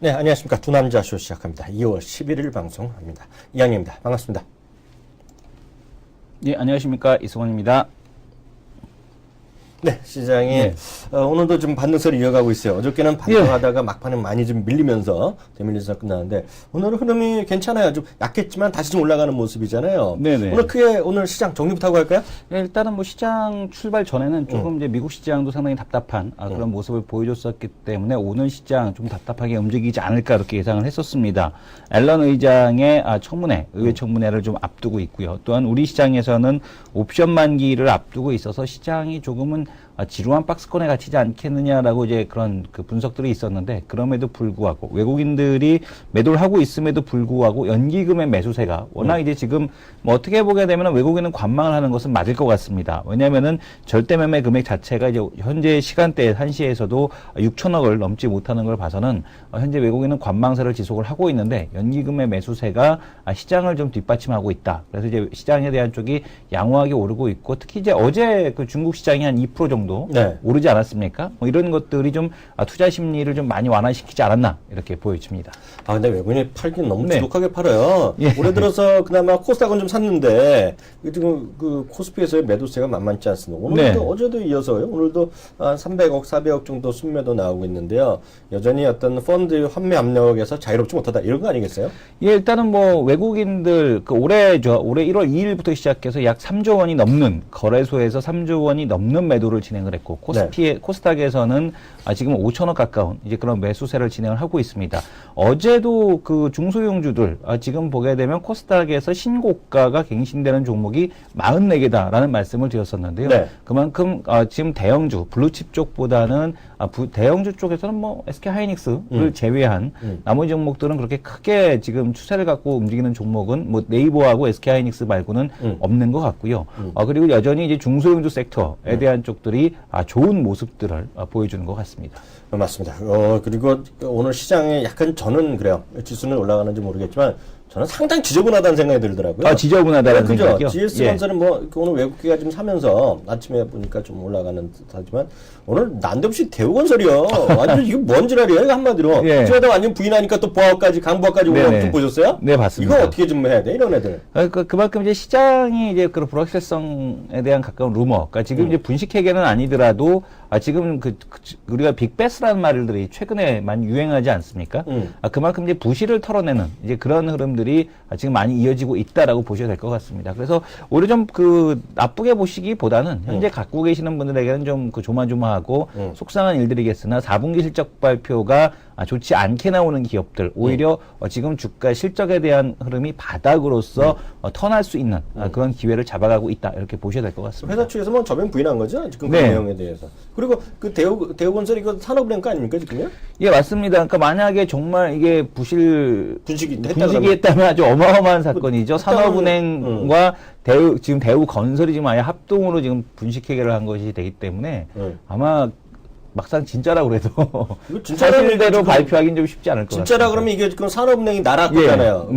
네, 안녕하십니까. 두 남자 쇼 시작합니다. 2월 11일 방송합니다. 이양입니다. 반갑습니다. 네, 안녕하십니까. 이승원입니다. 네, 시장이 오늘도 좀 반등세를 이어가고 있어요. 어저께는 반등하다가 막판에 많이 좀 밀리면서 대밀리면서 끝나는데 오늘은 흐름이 괜찮아요. 좀 약했지만 다시 좀 올라가는 모습이잖아요. 네네. 오늘 크게 오늘 시장 정리부터 하고 할까요? 네, 일단은 뭐 시장 출발 전에는 조금 이제 미국 시장도 상당히 답답한 그런 모습을 보여줬었기 때문에 오늘 시장 좀 답답하게 움직이지 않을까 이렇게 예상을 했었습니다. 앨런 의장의 청문회, 의회 청문회를 좀 앞두고 있고요. 또한 우리 시장에서는 옵션 만기를 앞두고 있어서 시장이 조금은 지루한 박스권에 갇히지 않겠느냐라고 이제 그런 그 분석들이 있었는데 그럼에도 불구하고 외국인들이 매도를 하고 있음에도 불구하고 연기금의 매수세가 워낙 이제 지금 뭐 어떻게 보게 되면 외국인은 관망을 하는 것은 맞을 것 같습니다. 왜냐하면은 절대 매매 금액 자체가 이제 현재 시간대 1시에서도 6천억을 넘지 못하는 걸 봐서는 현재 외국인은 관망세를 지속을 하고 있는데 연기금의 매수세가 시장을 좀 뒷받침하고 있다. 그래서 이제 시장에 대한 쪽이 양호하게 오르고 있고 특히 이제 어제 그 중국 시장이 한 2% 정도 오르지 않았습니까? 뭐 이런 것들이 좀 투자 심리를 좀 많이 완화시키지 않았나 이렇게 보여집니다. 아 근데 외국인이 팔긴 너무 지독하게 팔아요. 올해 들어서 그나마 코스닥은 좀 샀는데 지금 그 코스피에서의 매도세가 만만치 않습니다. 오늘도 어제도 이어서요. 오늘도 한 300억, 400억 정도 순매도 나오고 있는데요. 여전히 어떤 펀드 환매 압력에서 자유롭지 못하다 이런 거 아니겠어요? 예, 일단은 뭐 외국인들 그 올해 1월 2일부터 시작해서 약 3조 원이 넘는 거래소에서 3조 원이 넘는 매도를 진행을 했고 코스닥에서는 지금 5천억 가까운 이제 그런 매수세를 진행을 하고 있습니다. 어제도 그 중소형주들 지금 보게 되면 코스닥에서 신고가가 갱신되는 종목이 44개다라는 말씀을 드렸었는데요. 그만큼 지금 대형주 블루칩 쪽보다는 대형주 쪽에서는 뭐 SK 하이닉스를 제외한 나머지 종목들은 그렇게 크게 지금 추세를 갖고 움직이는 종목은 뭐 네이버하고 SK 하이닉스 말고는 없는 것 같고요. 그리고 여전히 이제 중소형주 섹터에 대한 쪽들이 좋은 모습들을 보여주는 것 같습니다. 맞습니다. 그리고 오늘 시장에 약간 저는 그래요. 지수는 올라가는지 모르겠지만 저는 상당히 지저분하다는 생각이 들더라고요. 지저분하다는 생각이요? GS건설은 뭐 오늘 외국기가 좀 사면서 아침에 보니까 좀 올라가는 듯하지만 오늘 난데없이 대우건설이요. 완전 이거 뭔 지랄이에요? 이거 한마디로. 저에다 완전 부인하니까 또 보합까지 강보합까지 올라오고 좀 보셨어요? 네, 봤습니다. 이거 어떻게 좀 해야 돼? 이런 애들. 그만큼 이제 시장이 이제 그런 불확실성에 대한 가까운 루머. 그러니까 지금 이제 분식회계는 아니더라도 지금 우리가 빅베스라는 말들이 최근에 많이 유행하지 않습니까? 그만큼 이제 부실을 털어내는 이제 그런 흐름들이 지금 많이 이어지고 있다라고 보셔야 될 것 같습니다. 그래서 오히려 좀 나쁘게 보시기보다는 현재 갖고 계시는 분들에게는 좀 조마조마하고 속상한 일들이겠으나 4분기 실적 발표가 좋지 않게 나오는 기업들 오히려 지금 주가 실적에 대한 흐름이 바닥으로서 턴할 수 있는 그런 기회를 잡아가고 있다 이렇게 보셔야 될 것 같습니다. 회사 측에서 뭐 저변 부인한 거죠? 지금 그 내용에 대해서. 그리고 그 대우건설 이거 산업은행 거 아닙니까 지금요? 예, 맞습니다. 그러니까 만약에 정말 이게 분식이 했다면 아주 어마어마한 사건이죠. 산업은행과 지금 대우건설이 지금 아예 합동으로 지금 분식회계를 한 것이 되기 때문에 아마 막상 진짜라고 그래도 사실대로 발표하기는 좀 쉽지 않을 것 같아요. 진짜라 그러면 이게 지금 산업은행이 나라 거잖아요.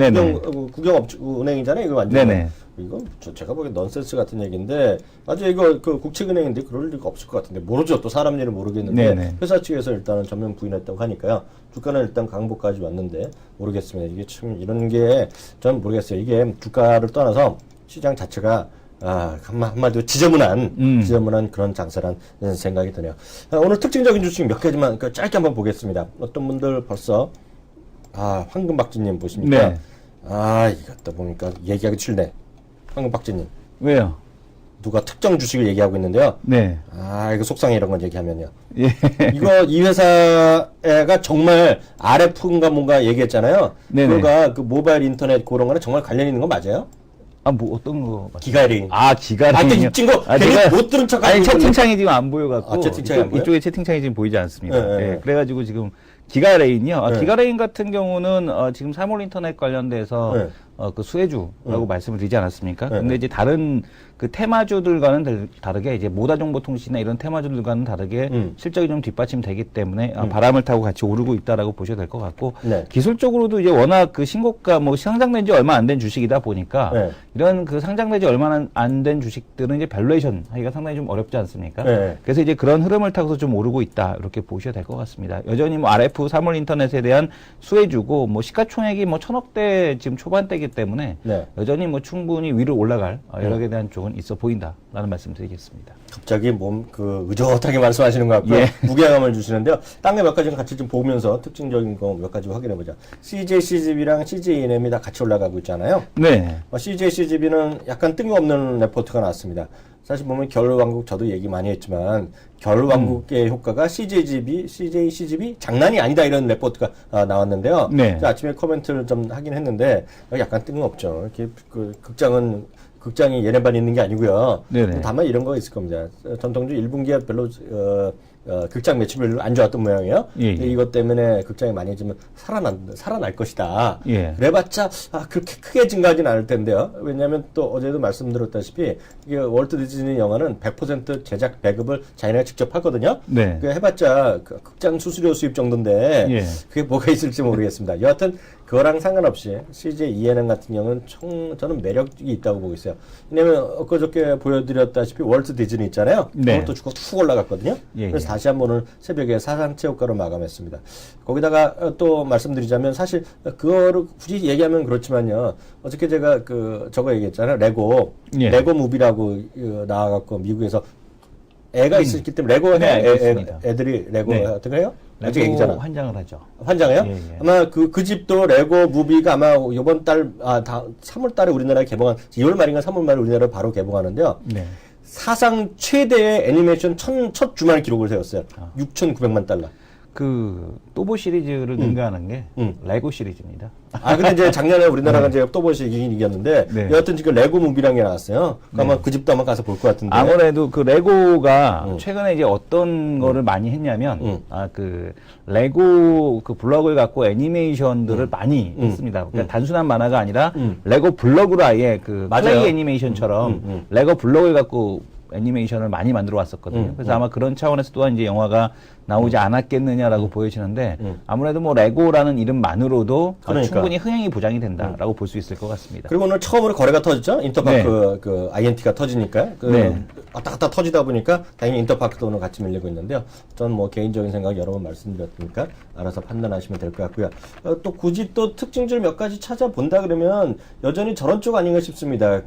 국영은행이죠 완전. 이거 제가 보기엔 넌센스 같은 얘기인데 아주 이거 그 국책은행인데 그럴 리가 없을 것 같은데 모르죠. 또 사람 일을 모르겠는데 회사 측에서 일단은 전면 부인했다고 하니까요. 주가는 일단 강보까지 왔는데 모르겠습니다. 이게 참 이런 게 전 모르겠어요. 이게 주가를 떠나서 시장 자체가 한마디로 지저분한 그런 장사란 생각이 드네요. 오늘 특징적인 주식 몇 가지만 짧게 한번 보겠습니다. 어떤 분들 벌써 황금박쥐님 보십니까? 이것도 보니까 얘기하기 싫네. 황금박쥐님. 왜요? 누가 특정 주식을 얘기하고 있는데요. 이거 속상해 이런 건 얘기하면요. 이 회사가 정말 RF인가 뭔가 얘기했잖아요. 그거가 그 모바일 인터넷 그런 거는 정말 관련 있는 거 맞아요? 뭐 어떤 거? 기가레인. 기가레인. 이 친구 괜히 못 들은 척 하고. 채팅창이 지금 안 보여갖고. 채팅창이 안 보여? 이쪽에 채팅창이 지금 보이지 않습니다. 그래가지고 지금 기가레인이요. 기가레인 같은 경우는 지금 3월 인터넷 관련돼서 그 수혜주라고 말씀을 드리지 않았습니까? 근데 이제 다른 그 테마주들과는 다르게 이제 모다정보통신이나 이런 테마주들과는 다르게 실적이 좀 뒷받침되기 때문에 바람을 타고 같이 오르고 있다라고 보셔야 될 것 같고 기술적으로도 이제 워낙 그 신고가 뭐 상장된 지 얼마 안 된 주식이다 보니까 이런 그 상장된 지 얼마 안 된 주식들은 이제 밸류에이션 하기가 상당히 좀 어렵지 않습니까? 그래서 이제 그런 흐름을 타고서 좀 오르고 있다 이렇게 보셔야 될 것 같습니다. 여전히 뭐 RF IMF 3월 인터넷에 대한 수혜주고 뭐 시가총액이 뭐 1,000억대 지금 초반대이기 때문에 네. 여전히 뭐 충분히 위로 올라갈 여력에 대한 쪽은 있어 보인다라는 말씀드리겠습니다. 갑자기 의젓하게 말씀하시는 것 같고요. 예. 무게감을 주시는데요. 딴 게 몇 가지 같이 좀 보면서 특징적인 거 몇 가지 확인해 보자. CJ CGV랑 CJ ENM이 다 같이 올라가고 있잖아요. 네. CJ CGV는 약간 뜬금없는 레포트가 나왔습니다. 사실 보면 겨울왕국 저도 얘기 많이 했지만 겨울왕국의 효과가 CJ CGV 장난이 아니다 이런 레포트가 나왔는데요. 네. 아침에 코멘트를 좀 하긴 했는데 약간 뜬금없죠. 이렇게 극장이 얘네만 있는 게 아니고요. 네네. 다만 이런 거 있을 겁니다. 전통적으로 1분기에 별로 극장 매출이 별로 안 좋았던 모양이에요. 예. 이것 때문에 극장이 많이 좀 살아날 것이다. 예. 그래봤자 그렇게 크게 증가하진 않을 텐데요. 왜냐하면 또 어제도 말씀드렸다시피 이게 월트 디즈니 영화는 100% 제작 배급을 자기네가 직접 하거든요. 네. 그 해봤자 극장 수수료 수입 정도인데 예. 그게 뭐가 있을지 모르겠습니다. 여하튼 그거랑 상관없이 CJ ENM 같은 경우는 저는 매력이 있다고 보고 있어요. 왜냐면 엊그저께 보여드렸다시피 월트 디즈니 있잖아요. 네. 그것도 주가 툭 올라갔거든요. 예, 그래서 예. 다시 한번 오늘 새벽에 사상체육가로 마감했습니다. 거기다가 또 말씀드리자면 사실 그거를 굳이 얘기하면 그렇지만요. 어저께 제가 저거 얘기했잖아요. 레고 무비라고 나와갖고 미국에서 애가 있었기 때문에 레고 애들이 레고 네. 같은 거예요? 아직 레고 얘기잖아. 환장을 하죠. 환장해요? 예, 예. 아마 그 집도 레고 무비가 아마 이번 달, 3월 달에 우리나라에 개봉한, 2월 말인가 3월 말에 우리나라에 바로 개봉하는데요. 네. 사상 최대의 애니메이션 첫 주말 기록을 세웠어요. 6,900만 달러. 또보 시리즈를 능가하는 게 레고 시리즈입니다. 근데 이제 작년에 우리나라가 이제 또봇이 이겼는데, 네. 여하튼 지금 레고 무비라는 게 나왔어요. 아마 그 집도 아마 가서 볼 것 같은데. 아무래도 레고가 최근에 이제 어떤 거를 많이 했냐면, 레고 블럭을 갖고 애니메이션들을 많이 했습니다. 그러니까 단순한 만화가 아니라 레고 블럭으로 아예 플레이 애니메이션처럼 레고 블럭을 갖고 애니메이션을 많이 만들어 왔었거든요. 그래서 아마 그런 차원에서 또한 이제 영화가 나오지 않았겠느냐라고 보여지는데 아무래도 뭐 레고라는 이름만으로도 충분히 흥행이 보장이 된다라고 볼 수 있을 것 같습니다. 그리고 오늘 처음으로 거래가 터졌죠? 인터파크 INT가 터지니까. 왔다 갔다 터지다 보니까 당연히 인터파크도 오늘 같이 밀리고 있는데요. 저는 뭐 개인적인 생각 여러 번 말씀드렸으니까 알아서 판단하시면 될 것 같고요. 또 굳이 또 특징들 몇 가지 찾아본다 그러면 여전히 저런 쪽 아닌가 싶습니다.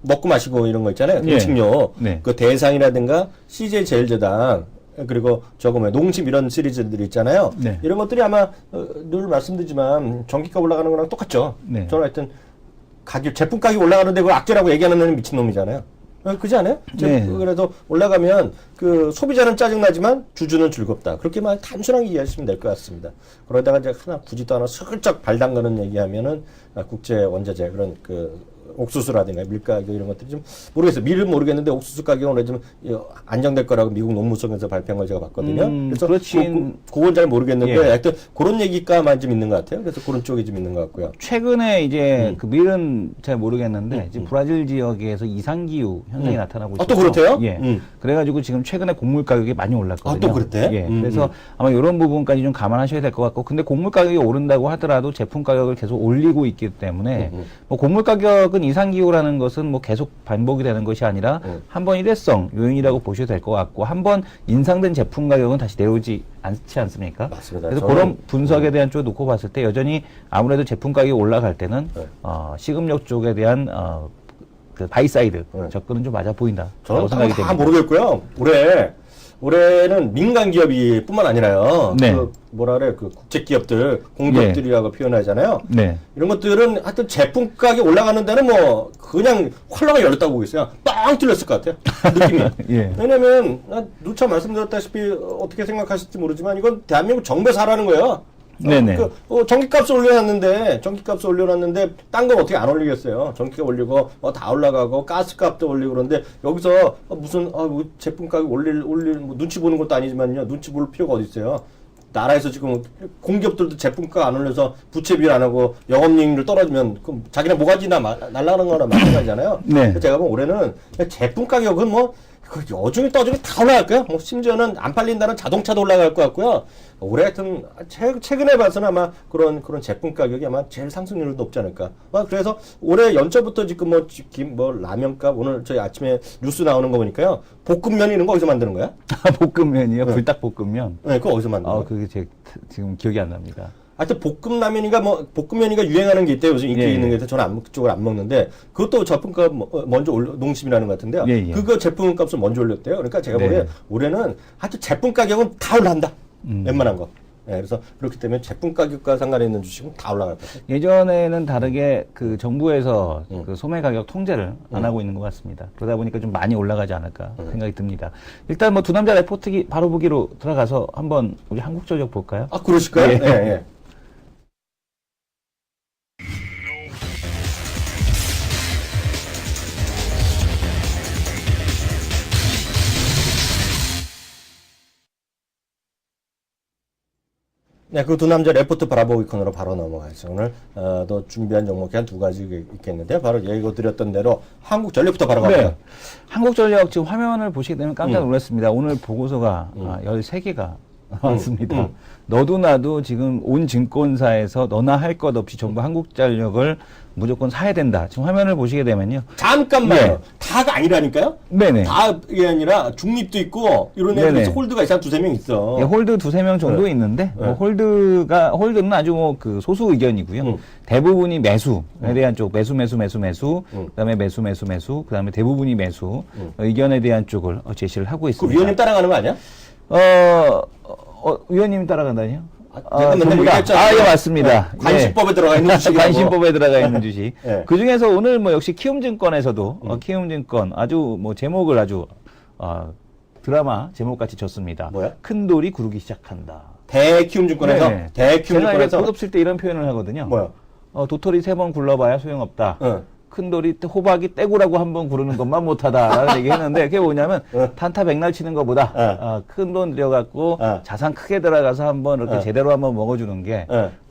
먹고 마시고 이런 거 있잖아요. 음식료. 그 대상이라든가 CJ 제일제당 그리고 농심 이런 시리즈들 있잖아요. 이런 것들이 아마 늘 말씀드리지만 전기가 올라가는 거랑 똑같죠. 저는 하여튼 제품 가격이 올라가는데 그걸 악재라고 얘기하는 놈이 미친놈이잖아요. 그렇지 않아요? 그래서 올라가면 소비자는 짜증나지만 주주는 즐겁다. 그렇게만 단순하게 이해하시면 될 것 같습니다. 그러다가 이제 굳이 또 하나 슬쩍 발 담그는 얘기하면은 국제 원자재 그런 옥수수라든가 밀가격 이런 것들이 좀 모르겠어요. 밀은 모르겠는데 옥수수 가격은 원래 좀 안정될 거라고 미국 농무성에서 발표한 걸 제가 봤거든요. 그래서 그건 잘 모르겠는데 하여튼 그런 얘기가만 좀 있는 것 같아요. 그래서 그런 쪽이 좀 있는 것 같고요. 최근에 이제 밀은 잘 모르겠는데 지금 브라질 지역에서 이상기후 현상이 나타나고 있어요. 또 그렇대요? 그래가지고 지금 최근에 곡물 가격이 많이 올랐거든요. 또 그랬대? 그래서 아마 이런 부분까지 좀 감안하셔야 될 것 같고, 근데 곡물 가격이 오른다고 하더라도 제품 가격을 계속 올리고 있기 때문에 뭐 곡물 가격은 이상기후라는 것은 뭐 계속 반복이 되는 것이 아니라 한번 일회성 요인이라고 보셔도 될 것 같고, 한번 인상된 제품 가격은 다시 내려오지 않지 않습니까? 맞습니다. 그래서 그런 분석에 대한 쪽을 놓고 봤을 때 여전히 아무래도 제품 가격이 올라갈 때는 식음료 쪽에 대한 바이사이드 접근은 좀 맞아 보인다. 저는 생각이 됩니다. 모르겠고요. 올해는 민간 기업이 뿐만 아니라요. 국제 기업들, 공기업들이라고 표현하잖아요. 이런 것들은 하여튼 제품 가격 올라가는 데는 뭐 그냥 활로가 열렸다고 보고 있어요. 빵 뚫렸을 것 같아요. 느낌이. 왜냐면 누차 말씀드렸다시피 어떻게 생각하실지 모르지만 이건 대한민국 정부에서 하라는 거예요. 전기값을 올려놨는데 딴 건 어떻게 안 올리겠어요. 전기가 올리고 다 올라가고 가스값도 올리고 그런데 여기서 무슨 제품 가격 올릴 뭐 눈치 보는 것도 아니지만요. 눈치 볼 필요가 어디 있어요. 나라에서 지금 공기업들도 제품가 안 올려서 부채 비율 안 하고 영업이익률 떨어지면 그럼 자기네 모가지나 날라가는 거나 마찬가지잖아요. 제가 보면 올해는 제품 가격은 뭐 그 여중에 떠중에 다 올라갈 거야. 뭐 심지어는 안 팔린다는 자동차도 올라갈 것 같고요. 올해 하여튼 최근에 봐서는 아마 그런 제품 가격이 아마 제일 상승률이 높지 않을까. 그래서 올해 연초부터 지금 뭐 라면값 오늘 저희 아침에 뉴스 나오는 거 보니까요. 볶음면 이런 거 어디서 만드는 거야? 볶음면이요? 네. 불닭볶음면? 네, 그거 어디서 만드는 거야? 그게 지금 기억이 안 납니다. 하여튼 볶음라면인가 뭐 볶음면이가 유행하는 게 있대요. 요즘 인기 예, 있는 게 예. 있어서 저는 그쪽을 안 먹는데 그것도 제품값 먼저 농심이라는 것 같은데요. 예, 예. 그거 제품값을 먼저 올렸대요. 그러니까 제가 네. 보기에 올해는 하여튼 제품 가격은 다 올라간다. 웬만한 거. 예, 그래서 그렇기 때문에 제품 가격과 상관이 있는 주식은 다 올라갈 것 같아요. 예전에는 다르게 그 정부에서 그 소매 가격 통제를 안 하고 있는 것 같습니다. 그러다 보니까 좀 많이 올라가지 않을까 생각이 듭니다. 일단 뭐 두 남자 레포트 바로 보기로 들어가서 한번 우리 한국전력 볼까요? 아, 그러실까요? 예. 예, 예. 네, 그 두 남자 레포트 바라보기 코너로 바로 넘어가죠. 오늘 또 준비한 종목이 한 두 가지 있겠는데 바로 예고 드렸던 대로 한국전력부터 바로 가볼까요? 네. 한국전력 지금 화면을 보시게 되면 깜짝 놀랐습니다. 오늘 보고서가 13개가 나왔습니다. 너도 나도 지금 온 증권사에서 너나 할 것 없이 전부 한국전력을 무조건 사야 된다. 지금 화면을 보시게 되면요. 잠깐만요. 네. 다가 아니라니까요? 네네. 다가 아니라 중립도 있고 이런 애들 네네. 홀드가 이상 두세 명 있어. 예, 홀드 두세 명 정도 네. 있는데, 네. 홀드는 아주 뭐 그 소수 의견이고요. 대부분이 매수에 대한 쪽, 매수, 그 다음에 매수, 그 다음에 대부분이 매수, 의견에 대한 쪽을 제시를 하고 그 있습니다. 위원님 따라가는 거 아니야? 위원님이 따라간다뇨? 내가 맨날 전부 다. 얘기했잖아. 예, 맞습니다. 관심법에 들어가 있는 주식이라고. 관심법에 들어가 있는 주식. 예. 그 중에서 오늘 뭐 역시 키움증권에서도, 키움증권 아주 뭐 제목을 아주, 드라마 제목같이 줬습니다. 뭐야? 큰 돌이 구르기 시작한다. 대키움증권에서 네네. 제가 이제 대키움증권에서 고급 쓸 때 이런 표현을 하거든요. 뭐야? 도토리 3번 굴러봐야 소용없다. 어. 큰 돌이 호박이 떼구라고 한번 구르는 것만 못하다라는 얘기 했는데 그게 뭐냐면 탄타 백날 치는 것보다 큰 돈 들여갖고 자산 크게 들어가서 한번 이렇게 제대로 한번 먹어주는 게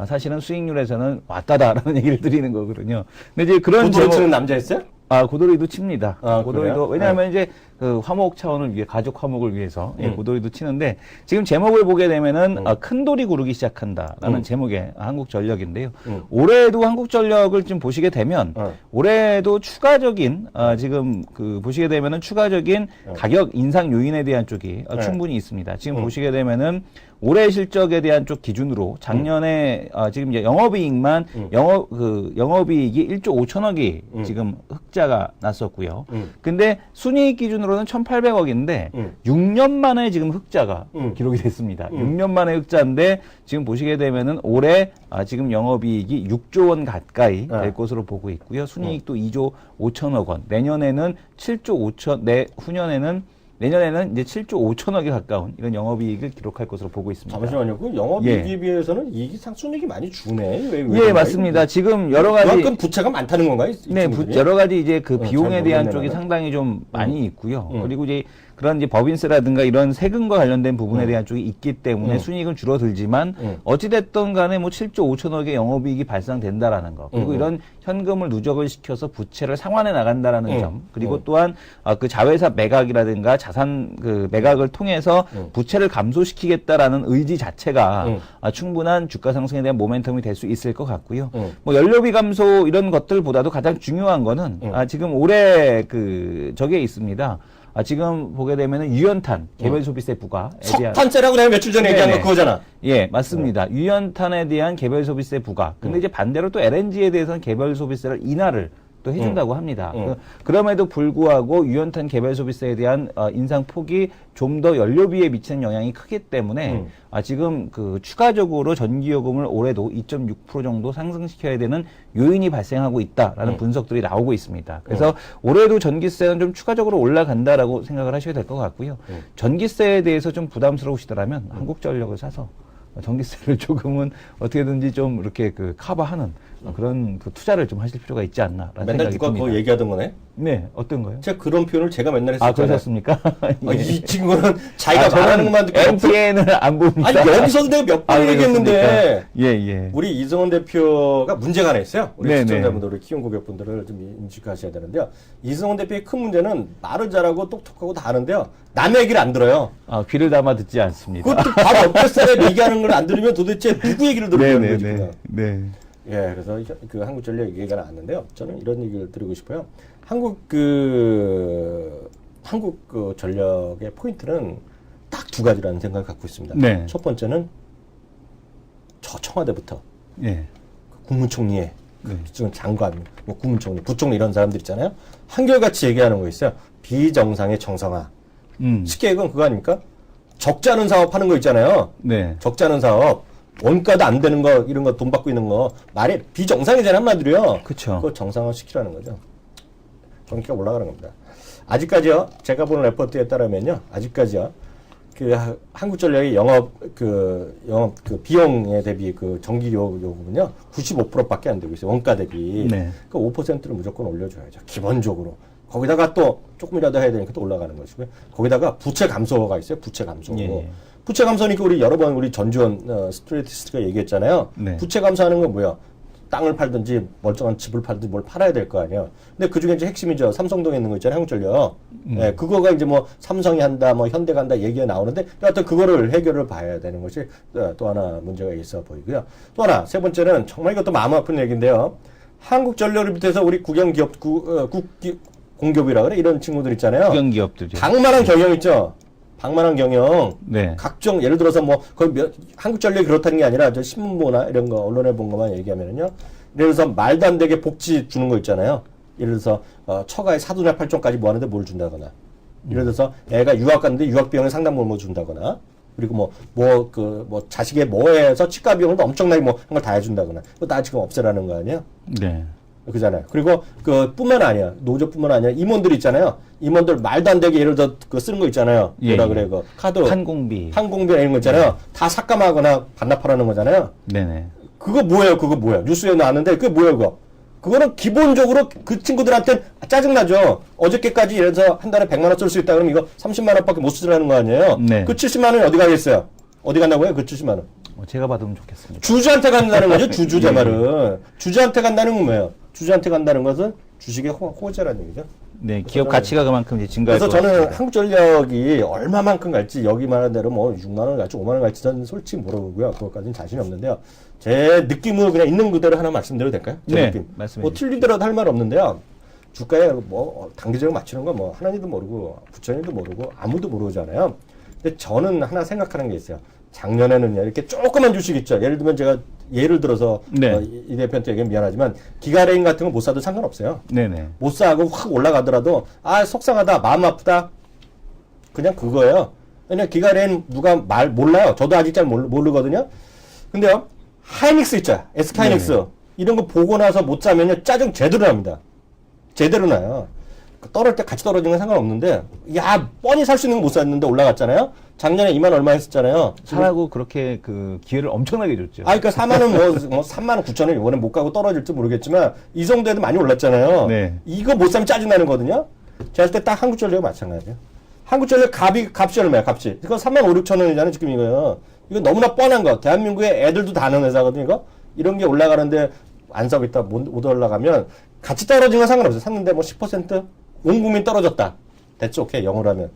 사실은 수익률에서는 왔다다라는 얘기를 드리는 거거든요. 근데 이제 그런 고도로 치는 남자였어요? 고돌이도 칩니다. 고돌이도 그래요? 왜냐하면 이제 그 화목 차원을 위해 가족 화목을 위해서 고돌이도 치는데 지금 제목을 보게 되면은 큰 돌이 구르기 시작한다라는 제목의 한국전력인데요. 올해도 한국전력을 좀 보시게 되면 올해도 추가적인 지금 그 보시게 되면은 추가적인 가격 인상 요인에 대한 쪽이 충분히 있습니다. 지금 보시게 되면은 올해 실적에 대한 쪽 기준으로 작년에 지금 이제 영업이익만 영업이익이 1조 5천억이 지금 흑자가 났었고요. 근데 순이익 기준으로는 1,800억인데 6년 만에 지금 흑자가 기록이 됐습니다. 6년 만에 흑자인데 지금 보시게 되면은 올해 지금 영업이익이 6조 원 가까이 될 것으로 보고 있고요. 순이익도 2조 5천억 원. 내년에는 7조 5천, 내년에는 이제 7조 5천억에 가까운 이런 영업이익을 기록할 것으로 보고 있습니다. 잠시만요. 그 영업이익에 비해서는 이익이 순이익이 많이 주네. 예, 맞습니다. 지금 여러 가지 그만큼 부채가 많다는 건가요? 네, 여러 가지 이제 그 잘 비용에 대한 모르겠네, 쪽이 나는. 상당히 좀 많이 있고요. 그리고 이제 그런 이제 법인세라든가 이런 세금과 관련된 부분에 대한 쪽이 있기 때문에 순이익은 줄어들지만 어찌됐든 간에 뭐 7조 5천억의 영업이익이 발생된다라는 거. 그리고 이런 현금을 누적을 시켜서 부채를 상환해 나간다라는 점. 그리고 또한 그 자회사 매각이라든가 자산 그 매각을 통해서 부채를 감소시키겠다라는 의지 자체가 충분한 주가 상승에 대한 모멘텀이 될 수 있을 것 같고요. 뭐 연료비 감소 이런 것들보다도 가장 중요한 거는 지금 올해 그 저게 있습니다. 지금 보게 되면은 유연탄 개별 소비세 부과에 대한 석탄세라고 내가 며칠 전에 얘기한 거 네네. 그거잖아. 예, 맞습니다. 유연탄에 대한 개별 소비세 부과. 근데 이제 반대로 또 LNG에 대해서는 개별 소비세를 인하를 또 해준다고 합니다. 그럼에도 불구하고 유연탄 개별 소비세에 대한 인상 폭이 좀 더 연료비에 미치는 영향이 크기 때문에 지금 그 추가적으로 전기요금을 올해도 2.6% 정도 상승시켜야 되는 요인이 발생하고 있다라는 분석들이 나오고 있습니다. 그래서 올해도 전기세는 좀 추가적으로 올라간다라고 생각을 하셔야 될 것 같고요. 전기세에 대해서 좀 부담스러우시더라면 한국전력을 사서 전기세를 조금은 어떻게든지 좀 이렇게 그 커버하는 그런 그 투자를 좀 하실 필요가 있지 않나라는 맨날 생각이 누가 듭니다. 그거 얘기하던 거네. 네, 어떤 거요? 제가 그런 표현을 제가 맨날 했었잖아요. 그러셨습니까? 아, 이 친구는 자기가 말하는 것만 듣고 MTN을 안 봅니다. 아니 여기서도 내가 몇 번 얘기했는데 예. 우리 이성원 대표가 문제가 하나 있어요. 우리 네네. 시청자분들, 우리 키움 고객분들을 좀 인식하셔야 되는데요. 이성원 대표의 큰 문제는 말을 잘하고 똑똑하고 다 아는데요. 남의 얘기를 안 들어요. 귀를 담아 듣지 않습니다. 그것도 바로 옆에 사람 얘기하는 걸 안 들으면 도대체 누구 얘기를 들어야 되는 거지? 네. 예, 그래서 그 한국전력 얘기가 나왔는데요. 저는 이런 얘기를 드리고 싶어요. 한국 전력의 포인트는 딱 두 가지라는 생각을 갖고 있습니다. 네. 첫 번째는 저 청와대부터 예. 국무총리의 네. 지금 장관, 뭐 국무총리, 부총리 이런 사람들 있잖아요. 한결같이 얘기하는 거 있어요. 비정상의 정상화. 쉽게 얘기하면 그거 아닙니까? 적지 않은 사업 하는 거 있잖아요. 네. 적지 않은 사업. 원가도 안 되는 거, 이런 거 돈 받고 있는 거. 말이 비정상이잖아요, 한마디로요. 그쵸. 그거 정상화 시키라는 거죠. 전기가 올라가는 겁니다. 아직까지요, 제가 보는 레포트에 따르면요, 아직까지요, 한국전력의 영업 비용에 대비 전기 요금은요, 95%밖에 안 되고 있어요. 원가 대비. 네. 그 5%를 무조건 올려줘야죠. 기본적으로. 거기다가 또 조금이라도 해야 되니까 또 올라가는 것이고요. 거기다가 부채 감소가 있어요. 부채 감소. 예. 부채 감소니까 우리 여러 번 우리 전주원 스트레이티스트가 얘기했잖아요. 네. 부채 감소하는 건 뭐야? 땅을 팔든지 멀쩡한 집을 팔든지 뭘 팔아야 될 거 아니에요. 근데 그 중에 이제 핵심이죠. 삼성동에 있는 거 있잖아요. 한국전력. 예, 그거가 이제 뭐 삼성이 한다, 뭐 현대가 한다 얘기가 나오는데 여하튼 그거를 해결을 봐야 되는 것이 또 하나 문제가 있어 보이고요. 또 하나 세 번째는 정말 이것도 마음 아픈 얘기인데요. 한국전력을 비롯해서 우리 국영기업, 공기업이라 그래 이런 친구들 있잖아요. 국영기업들이요. 방만한 경영 있죠. 방만한 경영. 네. 각종 예를 들어서 뭐 거의 한국전력이 그렇다는 게 아니라 저 신문보나 이런 거 언론에 본 것만 얘기하면은요. 예를 들어서 말도 안 되게 복지 주는 거 있잖아요. 예를 들어서 처가에 사돈의 팔촌까지 뭐 하는데 뭘 준다거나. 예를 들어서 애가 유학 갔는데 유학 비용에 상당분을 뭐 준다거나. 그리고 자식의 뭐해서 치과 비용을 엄청나게 뭐 한 걸 다 해준다거나. 그거 다 지금 없애라는 거 아니에요? 네. 그잖아요. 그리고 뿐만 아니야. 노조뿐만 아니라 임원들 있잖아요. 임원들 말도 안 되게 예를 들어 쓰는 거 있잖아요. 뭐라 그래, 카드. 항공비 이런 거 있잖아요. 다 삭감하거나 반납하라는 거잖아요. 네네. 그거 뭐예요? 뉴스에 나왔는데 그게 뭐예요, 그거? 그거는 기본적으로 그 친구들한테 짜증나죠. 어저께까지 예를 들어서 한 달에 100만 원 쓸 수 있다 그러면 이거 30만 원밖에 못 쓰라는 거 아니에요? 네. 그 70만 원이 어디 가겠어요? 어디 간다고요? 그 70만 원. 제가 받으면 좋겠습니다. 주주한테 간다는 거죠. 주주 제 말은. 주주한테 간다는 건 뭐예요? 주주한테 간다는 것은 주식의 호재라는 얘기죠. 네, 기업 가치가 그만큼 이제 증가할 것 그래서 저는 같습니다. 한국전력이 얼마만큼 갈지 여기 말한 대로 뭐 6만 원 갈지 5만 원 갈지 저는 솔직히 모르고요. 그것까지는 자신이 없는데요. 제 느낌으로 그냥 있는 그대로 하나 말씀드려도 될까요? 제 네, 느낌. 말씀해 뭐 틀리더라도 할 말 없는데요. 주가에 뭐 단기적으로 맞추는 건 뭐 하나님도 모르고 부처님도 모르고 아무도 모르잖아요. 근데 저는 하나 생각하는 게 있어요. 작년에는요, 이렇게 조그만 주식 있죠. 예를 들면 제가 예를 들어서 네. 이 대표한테 얘기하면 미안하지만 기가레인 같은 거 못 사도 상관없어요. 네네. 못 사고 확 올라가더라도 속상하다, 마음 아프다, 그냥 그거예요. 그냥 기가레인 누가 몰라요. 저도 아직 잘 모르거든요. 근데요, 하이닉스 있죠. SK하이닉스. 네. 이런 거 보고 나서 못 사면요, 짜증 제대로 납니다. 제대로 나요. 떨어질 때 같이 떨어지는 건 상관없는데, 뻔히 살 수 있는 거 못 샀는데 올라갔잖아요? 작년에 2만 얼마 했었잖아요. 사라고 그렇게 기회를 엄청나게 줬죠. 그러니까 4만 원, 3만 9천 원 이번에 못 가고 떨어질지 모르겠지만, 이 정도에도 많이 올랐잖아요. 네. 이거 못 사면 짜증나는 거거든요? 제가 할 때 딱 한국전력이 마찬가지예요. 한국전력 값이 얼마야, 값이? 이거 3만 5, 6천 원이잖아요, 지금 이거요. 이거 너무나 뻔한 거. 대한민국의 애들도 다 아는 회사거든요, 이거? 이런 게 올라가는데, 안 사고 있다, 못 올라가면, 같이 떨어지는 건 상관없어요. 샀는데 뭐 10%? 온 국민 떨어졌다. 됐죠, 오케이, 영어로 하면.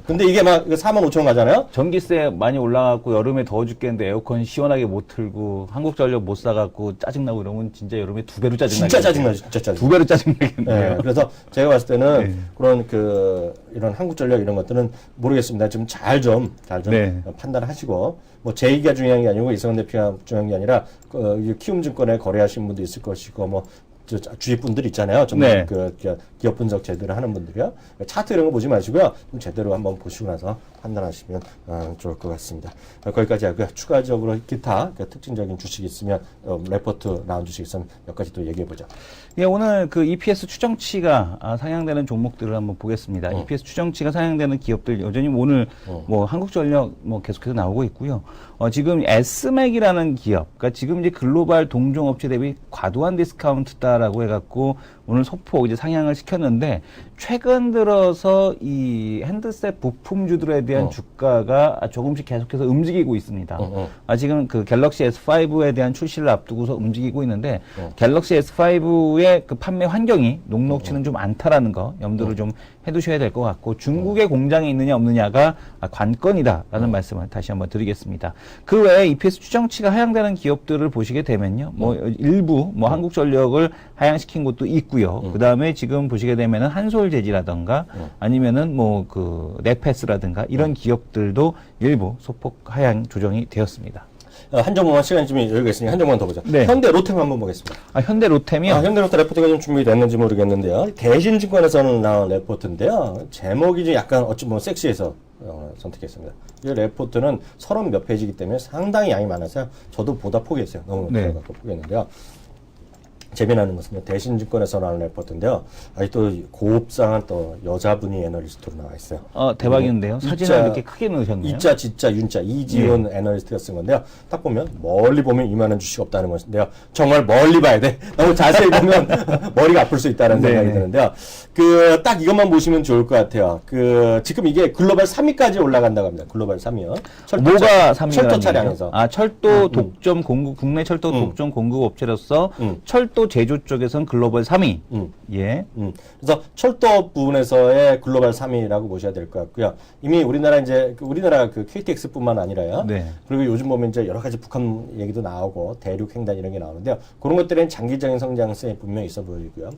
근데 이게 막 4만 5천 원 가잖아요? 전기세 많이 올라가고 여름에 더워 죽겠는데 에어컨 시원하게 못 틀고 한국전력 못 사갖고 짜증나고 이러면 진짜 여름에 2배로 짜증나겠네요. 진짜 짜증나죠, 진짜 짜증나. 2배로 짜증나겠네요. 네, 그래서 제가 봤을 때는 그런 이런 한국전력 이런 것들은 모르겠습니다. 좀 잘 좀 네. 판단하시고, 뭐 제 얘기가 중요한 게 아니고 이성원 대표가 중요한 게 아니라 키움증권에 거래하신 분도 있을 것이고 뭐 주위 분들 있잖아요. 정말 기업 분석 제대로 하는 분들이요. 차트 이런 거 보지 마시고요. 좀 제대로 한번 보시고 나서 판단하시면 좋을 것 같습니다. 거기까지 하고요. 추가적으로 기타 특징적인 주식이 있으면 레포트 나온 주식 있으면 몇 가지 또 얘기해 보죠. 예, 오늘 EPS 추정치가 상향되는 종목들을 한번 보겠습니다. EPS 추정치가 상향되는 기업들 여전히 오늘 뭐 한국전력 뭐 계속해서 나오고 있고요. 지금 S맥이라는 기업, 그러니까 지금 이제 글로벌 동종업체 대비 과도한 디스카운트다라고 해갖고 오늘 소폭 이제 상향을 시켰는데 최근 들어서 이 핸드셋 부품주들에 대한 주가가 조금씩 계속해서 움직이고 있습니다. 지금 그 갤럭시 S5에 대한 출시를 앞두고서 움직이고 있는데 갤럭시 S5의 그 판매 환경이 녹록치는 좀 않다라는 거 염두를 좀 해두셔야 될 것 같고 중국의 공장이 있느냐 없느냐가 관건이다라는 말씀을 다시 한번 드리겠습니다. 그 외에 EPS 추정치가 하향되는 기업들을 보시게 되면요, 뭐 일부 뭐 한국전력을 하향시킨 곳도 있고요. 그 다음에 지금 보시게 되면은 한솔재지라든가 아니면은 뭐 그 네페스라든가 이런 기업들도 일부 소폭 하향 조정이 되었습니다. 한 종목만 시간이 좀 여유가 있으니 한 종목만 더 보자. 네. 현대 로템 한번 보겠습니다. 현대 로템이요? 현대 로템 레포트가 좀 준비됐는지 모르겠는데요. 대신증권에서는 나온 레포트인데요. 제목이 좀 약간 어찌 보면 섹시해서 선택했습니다. 이 레포트는 30 몇 페이지이기 때문에 상당히 양이 많아서 저도 보다 포기했어요. 너무 길어갖고 포기했는데요. 재미나는 것은 대신증권에서 나온 레포트인데요. 또 고급상한 또 여자분이 애널리스트로 나와 있어요. 대박인데요. 사진을 이렇게 크게 넣으셨네요. 이자, 지자, 윤자, 이지훈 애널리스트가 쓴 건데요. 딱 보면 멀리 보면 이만한 주식 없다는 것인데요. 정말 멀리 봐야 돼. 너무 자세히 보면 머리가 아플 수 있다는 생각이 드는데요. 딱 이것만 보시면 좋을 것 같아요. 지금 이게 글로벌 3위까지 올라간다고 합니다. 글로벌 3위요. 뭐가 3위라는 철도 차량에서. 철도 독점 공급, 국내 철도 독점 공급 업체로서 철도 제조 쪽에서는 글로벌 3위. 예. 그래서 철도 부분에서의 글로벌 3위라고 보셔야 될 것 같고요. 이미 우리나라 우리나라 그 KTX뿐만 아니라요. 네. 그리고 요즘 보면 이제 여러 가지 북한 얘기도 나오고 대륙 횡단 이런 게 나오는데요. 그런 것들은 장기적인 성장성이 분명히 있어 보이고요.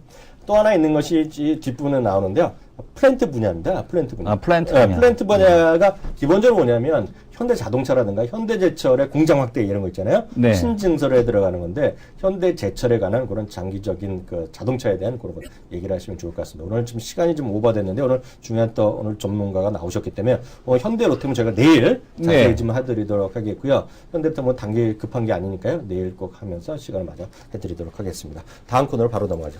또 하나 있는 것이 뒷부분에 나오는데요. 플랜트 분야입니다. 플랜트 분야. 플랜트 분야. 플랜트 분야가 기본적으로 뭐냐면 현대자동차라든가 현대제철의 공장 확대 이런 거 있잖아요. 네. 신증설에 들어가는 건데 현대제철에 관한 그런 장기적인 그 자동차에 대한 그런 거 얘기를 하시면 좋을 것 같습니다. 오늘 좀 시간이 좀 오버됐는데 오늘 중요한 또 오늘 전문가가 나오셨기 때문에 현대 로템은 저희가 내일 자세히 좀 해드리도록 하겠고요. 현대로템 뭐 단계 급한 게 아니니까요. 내일 꼭 하면서 시간을 맞아 해드리도록 하겠습니다. 다음 코너로 바로 넘어가죠.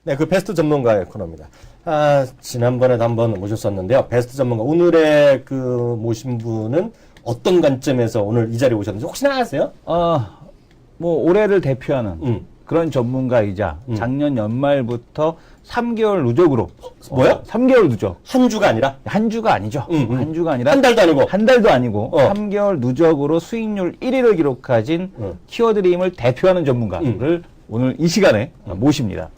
네, 그 베스트 전문가의 코너입니다. 지난번에도 한번 모셨었는데요. 베스트 전문가. 오늘의 모신 분은 어떤 관점에서 오늘 이 자리에 오셨는지 혹시나 아세요? 뭐, 올해를 대표하는 그런 전문가이자 작년 연말부터 3개월 누적으로. 뭐야? 3개월 누적. 한 주가 아니라? 한 주가 아니죠. 한 주가 아니라. 한 달도 아니고? 한 달도 아니고. 3개월 누적으로 수익률 1위를 기록하신 키워드림을 대표하는 전문가를 오늘 이 시간에 모십니다.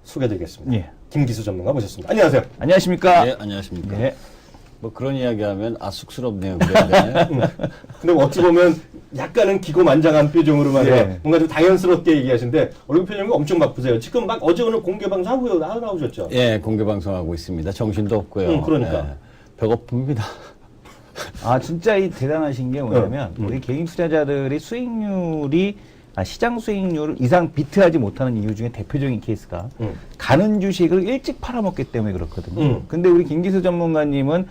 소개드리겠습니다. 예. 김기수 전문가 모셨습니다. 안녕하세요. 안녕하십니까? 네, 안녕하십니까. 네. 뭐 그런 이야기하면 쑥스럽네요. 그런데 근데 어찌 보면 약간은 기고만장한 표정으로 말이에요. 뭔가 좀 당연스럽게 얘기하시는데 얼굴 표정이 엄청 바쁘세요. 지금 막 어제 오늘 공개 방송 하고 나오셨죠? 예, 공개 방송하고 있습니다. 정신도 없고요. 그러니까. 예, 배고픕니다. 진짜 이 대단하신 게 뭐냐면 우리 개인 투자자들이 수익률이 시장 수익률 이상 비트하지 못하는 이유 중에 대표적인 케이스가 가는 주식을 일찍 팔아먹기 때문에 그렇거든요. 근데 우리 김기수 전문가님은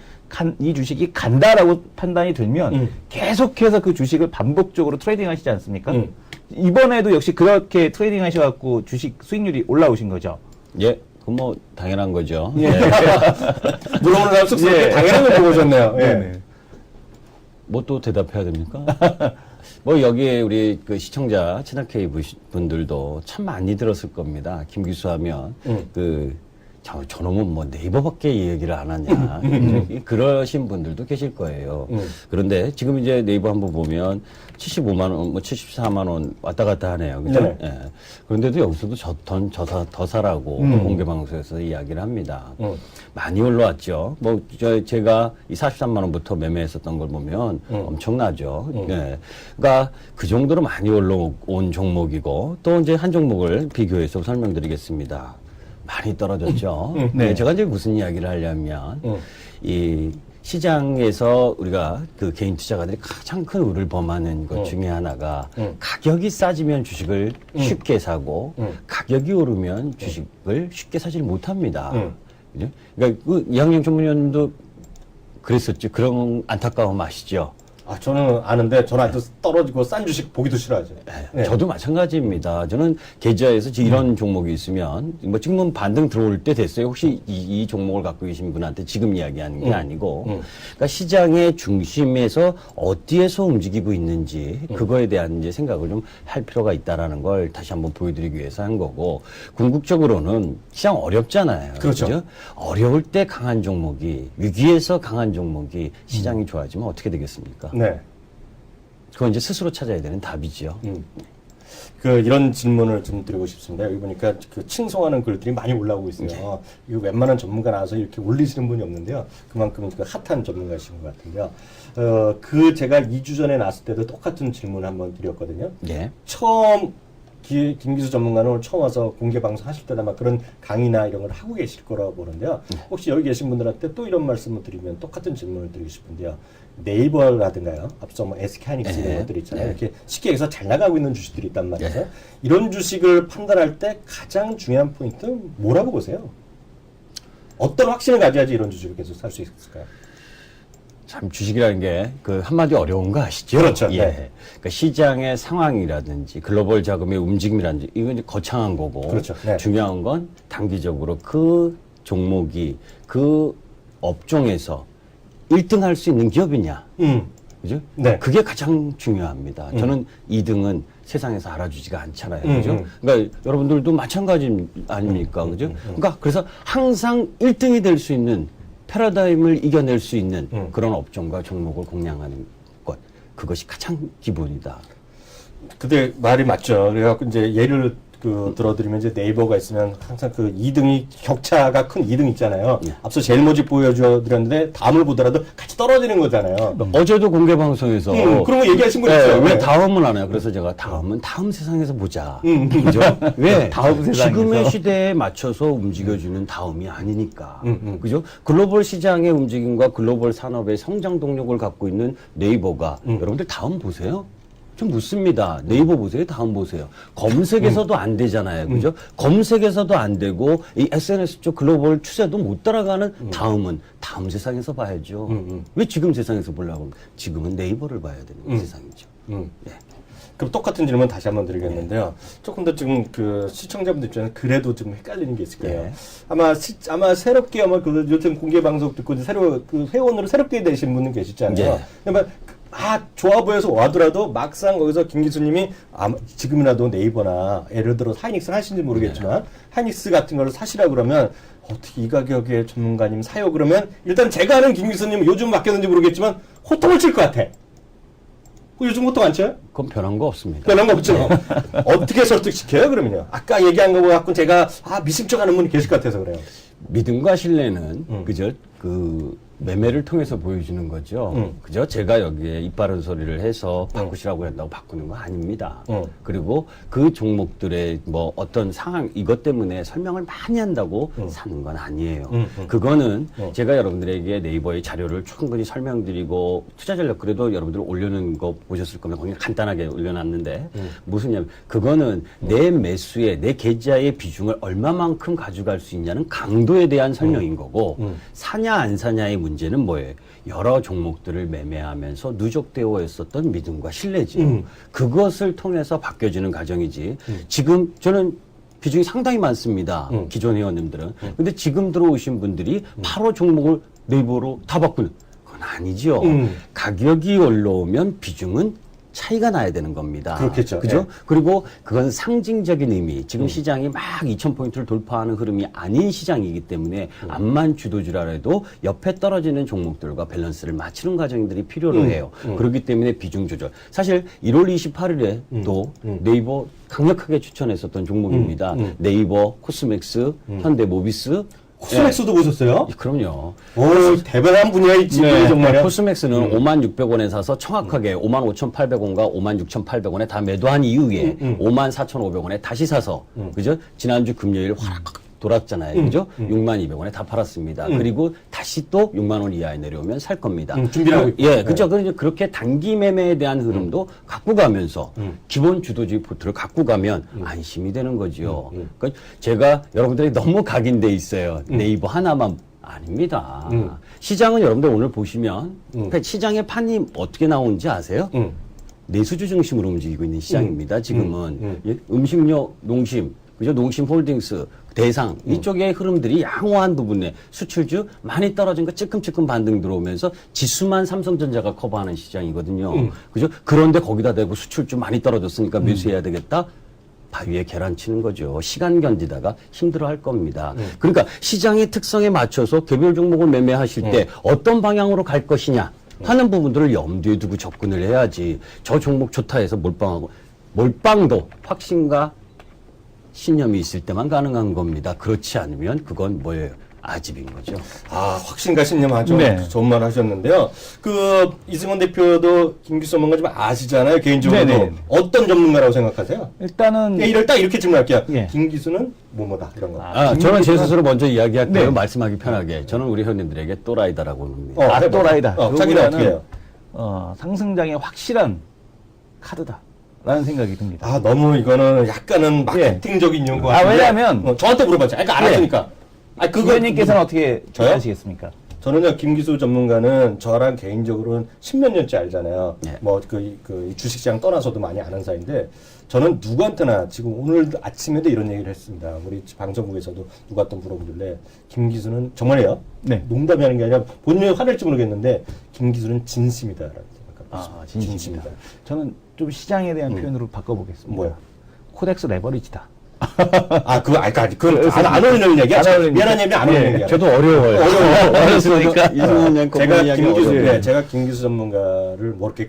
이 주식이 간다라고 판단이 들면 계속해서 그 주식을 반복적으로 트레이딩 하시지 않습니까? 이번에도 역시 그렇게 트레이딩 하셔갖고 주식 수익률이 올라오신 거죠? 예, 그건 뭐 당연한 거죠. 예. 물어보는 사람 쑥스럽게 당연한 걸 보고 오셨네요. 예. 뭐 또 대답해야 됩니까? 뭐 여기에 우리 그 시청자 친학회의 분들도 참 많이 들었을 겁니다. 김 기수 하면 저놈은 뭐 네이버밖에 얘기를 안 하냐. 그러신 분들도 계실 거예요. 그런데 지금 이제 네이버 한번 보면 75만 원, 뭐 74만 원 왔다 갔다 하네요. 그죠? 네. 예. 그런데도 여기서도 더 사라고 공개 방송에서 이야기를 합니다. 많이 올라왔죠. 뭐, 제가 이 43만 원부터 매매했었던 걸 보면 엄청나죠. 예. 그러니까 그 정도로 많이 올라온 종목이고 또 이제 한 종목을 비교해서 설명드리겠습니다. 많이 떨어졌죠. 네. 제가 이제 무슨 이야기를 하려면 이 시장에서 우리가 그 개인 투자가들이 가장 큰 우를 범하는 것 중에 하나가 가격이 싸지면 주식을 쉽게 사고 가격이 오르면 주식을 쉽게 사질 못합니다. 그죠? 그러니까 그 이학영 전문위원도 그랬었죠. 그런 안타까움 아시죠? 저는 아는데 저는 아주 떨어지고 싼 주식 보기도 싫어하죠. 네. 저도 마찬가지입니다. 저는 계좌에서 이런 종목이 있으면 뭐 지금은 반등 들어올 때 됐어요. 혹시 이 종목을 갖고 계신 분한테 지금 이야기하는 게 아니고 그러니까 시장의 중심에서 어디에서 움직이고 있는지 그거에 대한 이제 생각을 좀 할 필요가 있다라는 걸 다시 한번 보여드리기 위해서 한 거고 궁극적으로는 시장 어렵잖아요. 그렇죠. 그죠? 어려울 때 강한 종목이 위기에서 강한 종목이 시장이 좋아지면 어떻게 되겠습니까? 네. 그건 이제 스스로 찾아야 되는 답이지요. 이런 질문을 좀 드리고 싶습니다. 여기 보니까 칭송하는 글들이 많이 올라오고 있어요. 이거 웬만한 전문가 나와서 이렇게 올리시는 분이 없는데요. 그만큼 핫한 전문가이신 것 같은데요. 제가 2주 전에 나왔을 때도 똑같은 질문을 한번 드렸거든요. 예. 처음 김기수 전문가는 오늘 처음 와서 공개 방송 하실 때도 아마 그런 강의나 이런 걸 하고 계실 거라고 보는데요. 혹시 여기 계신 분들한테 또 이런 말씀을 드리면 똑같은 질문을 드리고 싶은데요. 네이버라든가요. 앞서 뭐 SK하이닉스 이런 것들 있잖아요. 이렇게 쉽게 얘기해서 잘 나가고 있는 주식들이 있단 말이에요. 이런 주식을 판단할 때 가장 중요한 포인트는 뭐라고 보세요? 어떤 확신을 가져야지 이런 주식을 계속 살 수 있을까요? 참 주식이라는 게 한마디 어려운 거 아시죠? 그렇죠. 예. 네. 그러니까 시장의 상황이라든지 글로벌 자금의 움직임이라든지 이건 이제 거창한 거고 그렇죠. 네. 중요한 건 단기적으로 그 종목이 그 업종에서 1등 할 수 있는 기업이냐. 그죠? 네. 그게 가장 중요합니다. 저는 2등은 세상에서 알아주지가 않잖아요. 그죠? 그러니까 여러분들도 마찬가지 아닙니까? 그죠? 그러니까 그래서 항상 1등이 될 수 있는 패러다임을 이겨낼 수 있는 그런 업종과 종목을 공략하는 것. 그것이 가장 기본이다. 근데 말이 맞죠. 그래갖고 이제 예를 들어드리면 이제 네이버가 있으면 항상 2등이 격차가 큰 2등 있잖아요. 앞서 제일 먼저 보여드렸는데 다음을 보더라도 같이 떨어지는 거잖아요. 어제도 공개 방송에서 그런 거 얘기하신 거 있어요. 왜 다음은 안 해요? 그래서 제가 다음은 다음 세상에서 보자. 그죠? 왜? 다음 세상에서. 지금의 시대에 맞춰서 움직여주는 다음이 아니니까. 그죠? 글로벌 시장의 움직임과 글로벌 산업의 성장 동력을 갖고 있는 네이버가 여러분들 다음 보세요. 좀 묻습니다. 네이버 보세요. 다음 보세요. 검색에서도 안 되잖아요. 그죠? 검색에서도 안 되고, 이 SNS 쪽 글로벌 추세도 못 따라가는 다음은 다음 세상에서 봐야죠. 왜 지금 세상에서 보려고 하면 지금은 네이버를 봐야 되는 세상이죠. 예. 그럼 똑같은 질문 다시 한번 드리겠는데요. 조금 더 지금 시청자분들 입장에서 그래도 좀 헷갈리는 게 있을 거예요. 네. 아마 새롭게 요즘 공개 방송 듣고 새로 회원으로 새롭게 되신 분은 계시잖아요. 네. 좋아 보여서 와더라도 막상 거기서 김 기수님이 지금이라도 네이버나 예를 들어 하이닉스를 하시는지 모르겠지만 하이닉스 같은 걸 사시라 그러면 어떻게 이 가격에 전문가님 사요 그러면 일단 제가 아는 김 기수님은 요즘 바뀌었는지 모르겠지만 호통을 칠 것 같아. 요즘 호통 안 쳐요? 그건 변한 거 없습니다. 변한 거 없죠. 어떻게 설득시켜요 그러면요? 아까 얘기한 거 갖고 제가 미심쩍어하는 분이 계실 것 같아서 그래요. 믿음과 신뢰는 그저 매매를 통해서 보여주는 거죠. 그죠? 제가 여기에 이빠른 소리를 해서 바꾸시라고 한다고 바꾸는 거 아닙니다. 그리고 그 종목들의 뭐 어떤 상황, 이것 때문에 설명을 많이 한다고 사는 건 아니에요. 그거는 제가 여러분들에게 네이버의 자료를 충분히 설명드리고 투자 전략 그래도 여러분들 올려놓은 거 보셨을 겁니다. 거기 간단하게 올려놨는데 무슨냐면 그거는 내 매수에 내 계좌의 비중을 얼마만큼 가져갈 수 있냐는 강도에 대한 설명인 거고 사냐 안 사냐의 문제는 뭐예요? 여러 종목들을 매매하면서 누적되어 있었던 믿음과 신뢰지. 그것을 통해서 바뀌어지는 과정이지. 지금 저는 비중이 상당히 많습니다. 기존 회원님들은. 근데 지금 들어오신 분들이 바로 종목을 네이버로 다 바꾸는 그건 아니죠. 가격이 올라오면 비중은 차이가 나야 되는 겁니다. 그렇겠죠. 그죠? 네. 그리고 그건 상징적인 의미. 지금 시장이 막 2,000포인트를 돌파하는 흐름이 아닌 시장이기 때문에 암만 주도주라도 옆에 떨어지는 종목들과 밸런스를 맞추는 과정들이 필요로 해요. 그렇기 때문에 비중 조절. 사실 1월 28일에 또 네이버 강력하게 추천했었던 종목입니다. 네이버, 코스맥스, 현대모비스, 코스맥스도 보셨어요? 그럼요. 대단한 분야의 지금 정말요. 코스맥스는 5,600원에 사서 정확하게 55,800원과 56,800원에 다 매도한 이후에 54,500원에 다시 사서 그죠? 지난주 금요일 화락 돌았잖아요. 그죠? 62,000원에 다 팔았습니다. 그리고 다시 또 6만 원 이하에 내려오면 살 겁니다. 준비를 하고 있고. 예, 그죠? 그렇게 단기 매매에 대한 흐름도 갖고 가면서 기본 주도주의 포트를 갖고 가면 안심이 되는 거죠. 그러니까 제가 여러분들이 너무 각인돼 있어요. 네이버 하나만 아닙니다. 시장은 여러분들 오늘 보시면 그러니까 시장의 판이 어떻게 나오는지 아세요? 내수주 중심으로 움직이고 있는 시장입니다. 지금은 예? 음식료, 농심, 그죠? 농심 홀딩스, 대상 이쪽의 흐름들이 양호한 부분에 수출주 많이 떨어진 거 찔끔찔끔 반등 들어오면서 지수만 삼성전자가 커버하는 시장이거든요. 그죠? 그런데 거기다 대고 수출주 많이 떨어졌으니까 매수해야 되겠다. 바위에 계란 치는 거죠. 시간 견디다가 힘들어할 겁니다. 그러니까 시장의 특성에 맞춰서 개별 종목을 매매하실 때 어떤 방향으로 갈 것이냐 하는 부분들을 염두에 두고 접근을 해야지. 저 종목 좋다 해서 몰빵도 확신과 신념이 있을 때만 가능한 겁니다. 그렇지 않으면 그건 뭐예요? 아집인 거죠. 아, 확신과 신념 아주 네. 좋은 말 하셨는데요. 이승원 대표도 김기수 전문가 좀 아시잖아요. 개인적으로. 네네. 어떤 전문가라고 생각하세요? 일단은 예, 이럴 딱 이렇게 질문할게요. 예. 김기수는 뭐뭐다 이런 거. 저는 제 스스로 먼저 이야기할게요. 네. 말씀하기 편하게. 저는 우리 현님들에게 또라이다라고 합니다. 해봐. 또라이다. 자기는 어떻게 해요? 상승장의 확실한 카드다라는 생각이 듭니다. 아, 너무 이거는 약간은 마케팅적인 용어 같은데. 왜냐면 저한테 물어봤죠. 그러니까 알았으니까. 의원님께서는 어떻게 저요? 하시겠습니까? 저는요, 김기수 전문가는 저랑 개인적으로는 10몇 년째 알잖아요. 네. 이 주식시장 떠나서도 많이 아는 사이인데, 저는 누구한테나 지금 오늘 아침에도 이런 얘기를 했습니다. 우리 방송국에서도 누구한테 물어보길래, 김기수는 정말이에요? 네. 농담이 하는 게 아니라 본인이 화낼지 모르겠는데, 김기수는 진심이다라고 생각합니다. 진심입니다. 저는 좀 시장에 대한 표현으로 바꿔보겠습니다. 뭐요? 코덱스 레버리지다. 그건 안 어울리는 얘기야. 안 어울리는 미안한 얘기 안 어울리는 얘기야. 저도 어려워요. 어렵으니까. 이승원 양 제가 김기수 전문가를 뭐 이렇게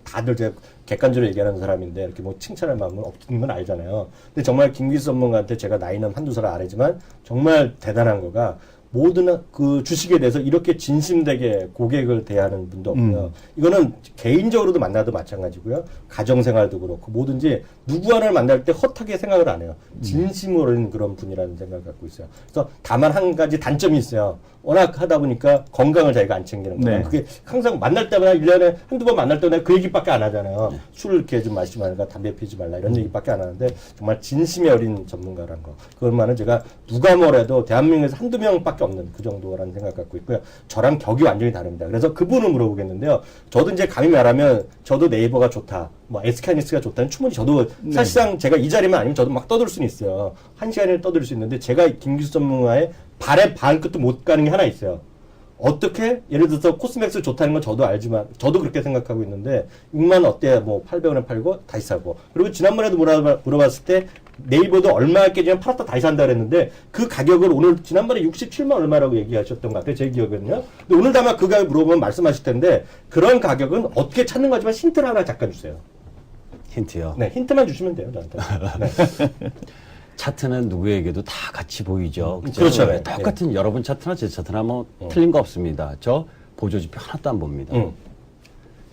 다들 제가 객관적으로 얘기하는 사람인데 이렇게 뭐 칭찬할 마음은 없는 건 알잖아요. 근데 정말 김기수 전문가한테 제가 나이는 한두 살 아래지만 정말 대단한 거가 모든 그 주식에 대해서 이렇게 진심되게 고객을 대하는 분도 없고요. 이거는 개인적으로도 만나도 마찬가지고요. 가정생활도 그렇고 뭐든지 누구 하나를 만날 때 헛하게 생각을 안 해요. 진심으로는 그런 분이라는 생각을 갖고 있어요. 그래서 다만 한 가지 단점이 있어요. 워낙 하다 보니까 건강을 자기가 안 챙기는 거예요. 네. 그게 항상 만날 때마다 1년에 한두 번 만날 때마다 그 얘기밖에 안 하잖아요. 술을 이렇게 좀 마시지 말라, 담배 피지 말라 이런 얘기밖에 안 하는데 정말 진심이 어린 전문가란 거. 그것만은 제가 누가 뭐래도 대한민국에서 한두 명밖에 없는 그 정도라는 생각 갖고 있고요. 저랑 격이 완전히 다릅니다. 그래서 그분을 물어보겠는데요. 저도 이제 감히 말하면 저도 네이버가 좋다. 뭐 SK하이닉스가 좋다는 충분히 저도 사실상 제가 이 자리만 아니면 저도 막 떠들 수는 있어요. 한 시간을 떠들 수 있는데 제가 김기수 전문가의 발에 발끝도 못 가는 게 하나 있어요. 어떻게 예를 들어서 코스맥스 좋다는 건 저도 알지만 저도 그렇게 생각하고 있는데 6만 어때 뭐 800원에 팔고 다시 사고 그리고 지난번에도 물어봤을 때 네이버도 얼마 깨지면 팔았다 다시 산다 그랬는데 그 가격을 오늘 지난번에 67만 얼마라고 얘기하셨던 것 같아요. 제 기억에는요. 근데 오늘 아마 그 가격 물어보면 말씀하실 텐데 그런 가격은 어떻게 찾는 거지만 힌트를 하나 잠깐 주세요. 힌트요. 네, 힌트만 주시면 돼요, 저한테. 네. 차트는 누구에게도 다 같이 보이죠. 그죠? 그렇죠. 네, 똑같은 여러분 차트나 제 차트나 뭐 틀린 거 없습니다. 저 보조지표 하나도 안 봅니다.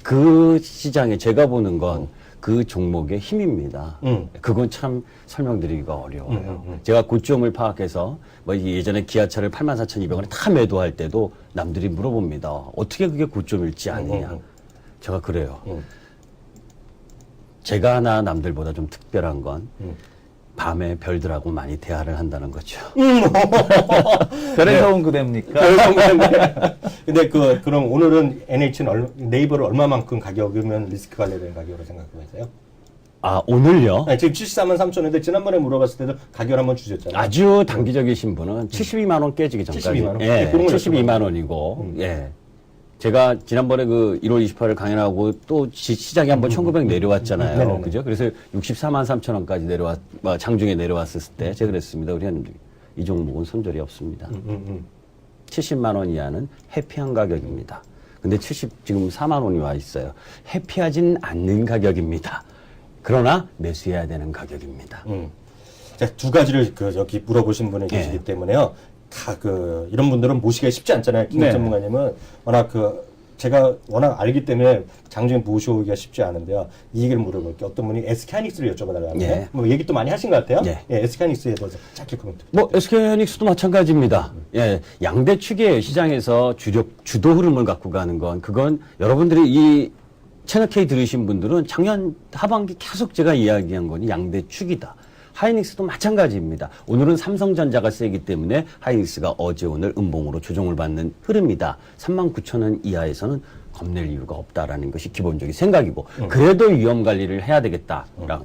그 시장에 제가 보는 건 그 종목의 힘입니다. 그건 참 설명드리기가 어려워요. 제가 고점을 파악해서 뭐 예전에 기아차를 84,200원에 다 매도할 때도 남들이 물어봅니다. 어떻게 그게 고점일지 아느냐. 제가 그래요. 제가 하나 남들보다 좀 특별한 건 밤에 별들하고 많이 대화를 한다는 거죠. 별에서 온 그대입니까? 근데 그럼 오늘은 네이버를 얼마만큼 가격이면 리스크 관리된 가격으로 생각하고 계세요? 아, 오늘요? 네, 지금 74만 3천인데 지난번에 물어봤을 때도 가격을 한번 주셨잖아요. 아주 단기적이신 분은 72만 원 깨지기 전까지. 72만 원? 예, 네, 그런 걸 72만 원이고, 예. 제가 지난번에 1월 28일 강연하고 또 시장이 한번 1900 내려왔잖아요. 네네네. 그죠? 그래서 64만 3천 원까지 장중에 내려왔을 때 제가 그랬습니다. 우리 한님 이 종목은 손절이 없습니다. 70만 원 이하는 해피한 가격입니다. 근데 지금 4만 원이 와 있어요. 해피하진 않는 가격입니다. 그러나 매수해야 되는 가격입니다. 자, 두 가지를 여기 물어보신 분이 계시기 때문에요. 이런 분들은 모시기가 쉽지 않잖아요. 김 전문가님은 제가 워낙 알기 때문에 장중에 모셔오기가 쉽지 않은데요. 이 얘기를 물어볼게요. 어떤 분이 SK하이닉스를 여쭤봐달라는데 뭐 얘기 또 많이 하신 것 같아요. SK하이닉스에 대해서 짧게 코멘트. 뭐 SK하이닉스도 마찬가지입니다. 예, 양대 축의 시장에서 주도 흐름을 갖고 가는 그건 여러분들이 이 채널 K 들으신 분들은 작년 하반기 계속 제가 이야기한 건 양대 축이다. 하이닉스도 마찬가지입니다. 오늘은 삼성전자가 세기 때문에 하이닉스가 어제 오늘 음봉으로 조정을 받는 흐름이다. 39,000원 이하에서는 겁낼 이유가 없다라는 것이 기본적인 생각이고 그래도 위험 관리를 해야 되겠다라고.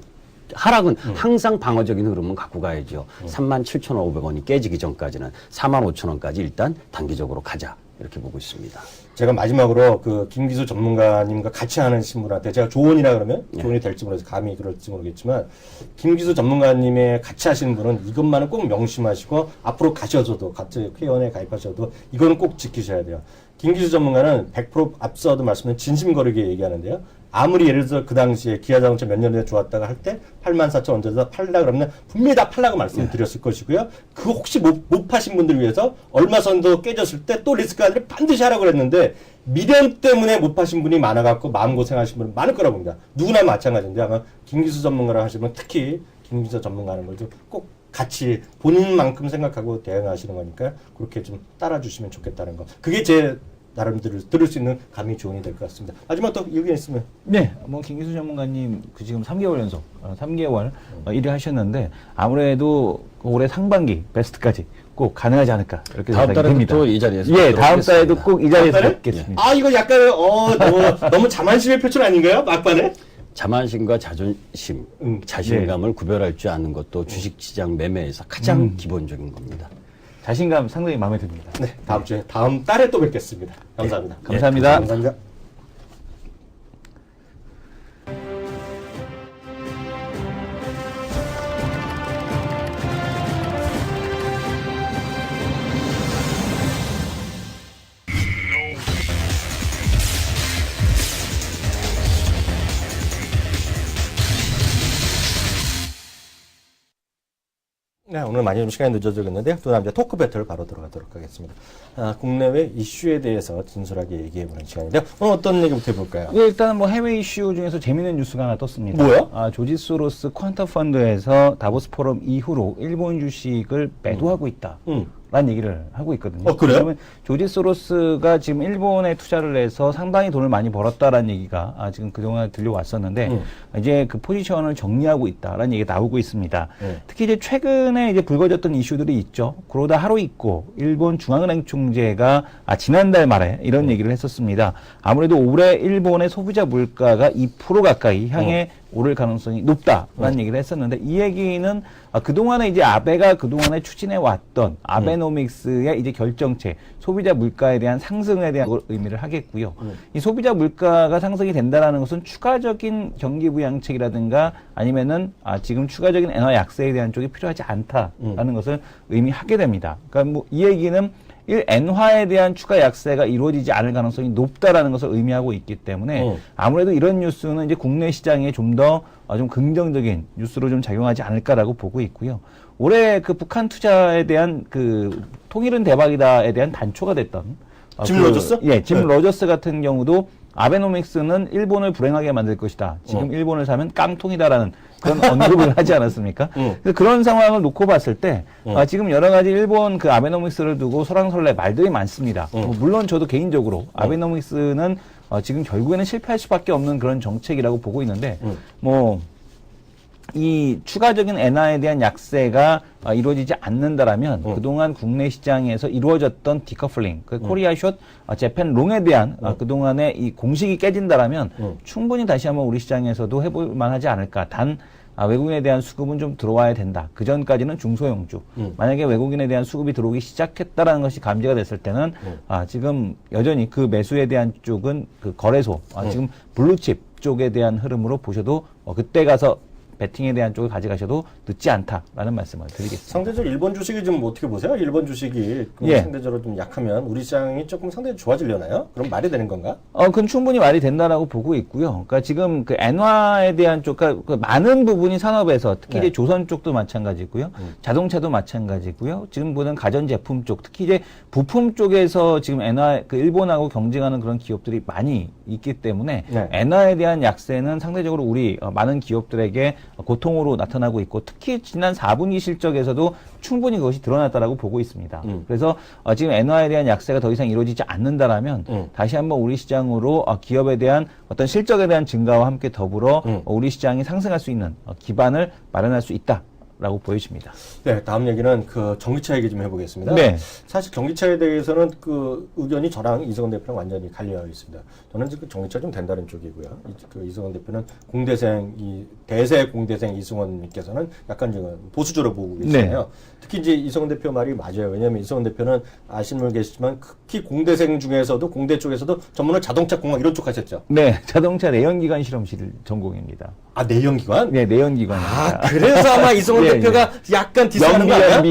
하락은 항상 방어적인 흐름은 갖고 가야죠. 37,500원이 깨지기 전까지는 45,000원까지 일단 단기적으로 가자. 이렇게 보고 있습니다. 제가 마지막으로 그 김기수 전문가님과 같이 하는 신분한테 제가 조언이라 그러면 조언이 될지 모르겠어요. 감히 그럴지 모르겠지만 김기수 전문가님의 같이 하시는 분은 이것만은 꼭 명심하시고 앞으로 가셔서도 같이 회원에 가입하셔도 이거는 꼭 지키셔야 돼요. 김기수 전문가는 100% 앞서도 말씀드린 진심거리게 얘기하는데요. 아무리 예를 들어서 그 당시에 기아자동차 몇 년 전에 좋았다가 할 때 84,000원 언제다 팔라 그러면 분명히 다 팔라고 말씀드렸을 것이고요. 그거 혹시 못 파신 분들 위해서 얼마 전도 깨졌을 때 또 리스크 관리를 반드시 하라고 그랬는데 미련 때문에 못 파신 분이 많아갖고 마음고생하신 분은 많을 거라고 봅니다. 누구나 마찬가지인데 아마 김기수 전문가를 하시면 특히 김기수 전문가는 걸도 꼭 같이 본인만큼 생각하고 대응하시는 거니까 그렇게 좀 따라주시면 좋겠다는 거. 그게 제 나름대로 들을 수 있는 감이 조언이 될 것 같습니다. 마지막 또 의견 있으면. 네, 뭐 김기수 전문가님 그 지금 3개월 연속 3개월 1위 하셨는데 아무래도 올해 상반기 베스트까지 꼭 가능하지 않을까 이렇게 다음 생각이 듭니다. 달에도 또 이 자리에서 예, 다음 달에도 꼭 이 자리에서 막판에? 뵙겠습니다. 아 이거 약간 너무 자만심의 표출 아닌가요? 막판에? 자만심과 자존심, 자신감을 구별할 줄 아는 것도 주식시장 매매에서 가장 기본적인 겁니다. 자신감 상당히 마음에 듭니다. 네, 다음 달에 또 뵙겠습니다. 감사합니다. 네, 감사합니다. 네, 감사합니다. 네, 오늘 많이 좀 시간이 늦어졌는데 또 남자 토크 배틀 바로 들어가도록 하겠습니다. 국내외 이슈에 대해서 진솔하게 얘기해보는 시간인데요. 오늘 어떤 얘기부터 해볼까요? 네, 일단 뭐 해외 이슈 중에서 재미있는 뉴스가 하나 떴습니다. 뭐요? 조지 소로스 퀀터 펀드에서 다보스 포럼 이후로 일본 주식을 매도하고 있다. 라는 얘기를 하고 있거든요. 그래요? 그러면 조지 소로스가 지금 일본에 투자를 해서 상당히 돈을 많이 벌었다라는 얘기가 지금 그동안 들려왔었는데 이제 그 포지션을 정리하고 있다라는 얘기가 나오고 있습니다. 특히 이제 최근에 이제 불거졌던 이슈들이 있죠. 그러다 하루 있고 일본 중앙은행 총재가 지난달 말에 이런 얘기를 했었습니다. 아무래도 올해 일본의 소비자 물가가 2% 가까이 향해 오를 가능성이 높다라는 얘기를 했었는데 이 얘기는 그동안에 이제 아베가 그동안에 추진해 왔던 아베노믹스의 이제 결정체 소비자 물가에 대한 상승에 대한 걸 의미를 하겠고요. 이 소비자 물가가 상승이 된다라는 것은 추가적인 경기 부양책이라든가 아니면은 지금 추가적인 엔화 약세에 대한 쪽이 필요하지 않다라는 것을 의미하게 됩니다. 그러니까 뭐 이 얘기는 엔화에 대한 추가 약세가 이루어지지 않을 가능성이 높다라는 것을 의미하고 있기 때문에 아무래도 이런 뉴스는 이제 국내 시장에 좀 더 좀 긍정적인 뉴스로 좀 작용하지 않을까라고 보고 있고요. 올해 그 북한 투자에 대한 그 통일은 대박이다에 대한 단초가 됐던 짐 로저스? 예, 짐 로저스 같은 경우도 아베노믹스는 일본을 불행하게 만들 것이다. 지금 일본을 사면 깡통이다라는 그런 언급을 하지 않았습니까? 그래서 그런 상황을 놓고 봤을 때 지금 여러 가지 일본 그 아베노믹스를 두고 설왕설래 말들이 많습니다. 물론 저도 개인적으로 아베노믹스는 지금 결국에는 실패할 수밖에 없는 그런 정책이라고 보고 있는데 뭐 이 추가적인 엔화에 대한 약세가 이루어지지 않는다라면 그동안 국내 시장에서 이루어졌던 디커플링, 그 코리아숏, 재팬 롱에 대한 그동안의 이 공식이 깨진다라면 충분히 다시 한번 우리 시장에서도 해볼 만하지 않을까. 단 외국인에 대한 수급은 좀 들어와야 된다. 그 전까지는 중소형주. 만약에 외국인에 대한 수급이 들어오기 시작했다라는 것이 감지가 됐을 때는 지금 여전히 그 매수에 대한 쪽은 그 거래소, 지금 블루칩 쪽에 대한 흐름으로 보셔도 그때 가서 배팅에 대한 쪽을 가져가셔도 늦지 않다라는 말씀을 드리겠습니다. 상대적으로 일본 주식이 좀 어떻게 보세요? 일본 주식이 상대적으로 좀 약하면 우리 시장이 조금 상당히 좋아지려나요? 그럼 말이 되는 건가? 그건 충분히 말이 된다라고 보고 있고요. 그러니까 지금 그 엔화에 대한 쪽, 그 많은 부분이 산업에서 특히 이제 조선 쪽도 마찬가지고요. 자동차도 마찬가지고요. 지금 보는 가전제품 쪽, 특히 이제 부품 쪽에서 지금 엔화, 그 일본하고 경쟁하는 그런 기업들이 많이 있기 때문에 엔화에 대한 약세는 상대적으로 우리 많은 기업들에게 고통으로 나타나고 있고 특히 지난 4분기 실적에서도 충분히 그것이 드러났다라고 보고 있습니다. 그래서 지금 엔화에 대한 약세가 더 이상 이루어지지 않는다라면 다시 한번 우리 시장으로 기업에 대한 어떤 실적에 대한 증가와 함께 더불어 우리 시장이 상승할 수 있는 기반을 마련할 수 있다. 라고 보여집니다. 네, 다음 얘기는 그 전기차 얘기 좀 해보겠습니다. 네. 사실 전기차에 대해서는 그 의견이 저랑 이성원 대표랑 완전히 갈려 있습니다. 저는 지금 전기차 좀 된다는 쪽이고요. 그 이성원 대표는 대세 공대생 이승원님께서는 약간 지금 보수적으로 보고 계시잖아요. 네. 특히 이제 이성원 대표 말이 맞아요. 왜냐하면 이성원 대표는 아시는 분 계시지만 특히 공대생 중에서도 공대 쪽에서도 전문은 자동차 공학 이런 쪽 하셨죠. 네, 자동차 내연기관 실험실 전공입니다. 아, 내연기관? 네, 내연기관입니다. 아, 그래서 아마 이성원 네, 대표가 약간 디스하는 거 아니야?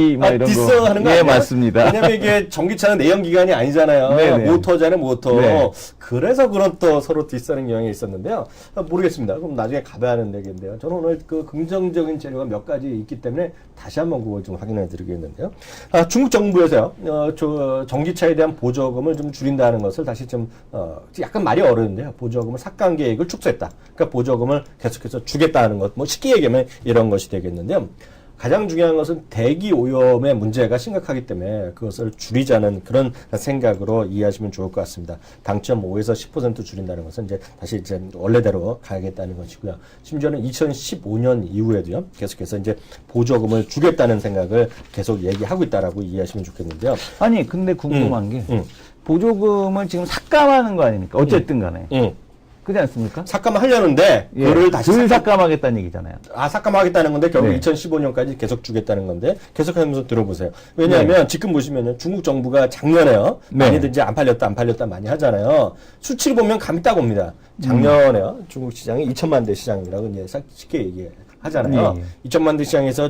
디스하는 거 아니야? 네, 맞습니다. 왜냐면 이게 전기차는 내연기관이 아니잖아요. 네네. 모터잖아요, 모터. 네. 그래서 그런 또 서로 디스하는 경향이 있었는데요. 모르겠습니다. 그럼 나중에 가봐야 하는 얘기인데요. 저는 오늘 그 긍정적인 재료가 몇 가지 있기 때문에 다시 한번 그걸 좀 확인해 드리겠는데요. 중국 정부에서요, 전기차에 대한 보조금을 좀 줄인다는 것을 다시 좀, 약간 말이 어려운데요. 보조금을 삭감 계획을 축소했다. 그러니까 보조금을 계속해서 주겠다는 것, 뭐 쉽게 얘기하면 이런 것이 되겠는데요. 가장 중요한 것은 대기 오염의 문제가 심각하기 때문에 그것을 줄이자는 그런 생각으로 이해하시면 좋을 것 같습니다. 당점 5에서 10% 줄인다는 것은 이제 다시 이제 원래대로 가야겠다는 것이고요. 심지어는 2015년 이후에도요, 계속해서 이제 보조금을 주겠다는 생각을 계속 얘기하고 있다라고 이해하시면 좋겠는데요. 아니, 근데 궁금한 게 보조금을 지금 삭감하는 거 아닙니까? 어쨌든 간에. 그렇지 않습니까? 삭감을 하려는데 그거를 다시 삭감하겠다는 얘기잖아요. 아, 삭감하겠다는 건데 결국 네. 2015년까지 계속 주겠다는 건데 계속하면서 들어보세요. 왜냐하면 지금 보시면은 중국 정부가 작년에요. 많이들 이제 안 팔렸다 많이 하잖아요. 수치를 보면 감이 딱 옵니다. 작년에요. 중국 시장이 2천만 대 시장이라고 이제 쉽게 얘기하잖아요. 2천만 대 시장에서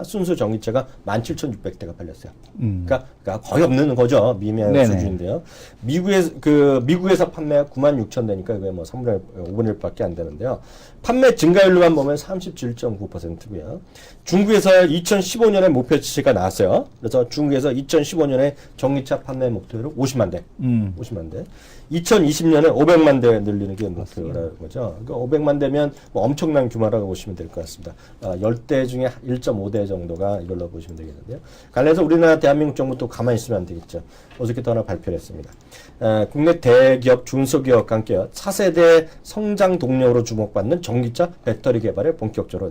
순수 전기차가 17,600대가 팔렸어요. 그러니까 거의 없는 거죠. 미미한 수준인데요. 미국에서 판매가 96,000대니까 그게 뭐 3분의 5분의 1밖에 안 되는데요. 판매 증가율로만 보면 37.9%고요. 중국에서 2015년에 목표치가 나왔어요. 그래서 중국에서 2015년에 전기차 판매 목표로 50만 대. 50만 대. 2020년에 500만 대 늘리는 게 목표라는 거죠. 그러니까 500만 대면 뭐 엄청난 규모라고 보시면 될 것 같습니다. 10대 중에 1.5대 정도가 이걸로 보시면 되겠는데요. 관련해서 우리나라 대한민국 정부도 가만히 있으면 안 되겠죠. 어저께 또 하나 발표를 했습니다. 국내 대기업, 중소기업과 함께 4세대 성장 동력으로 주목받는 전기차 배터리 개발에 본격적으로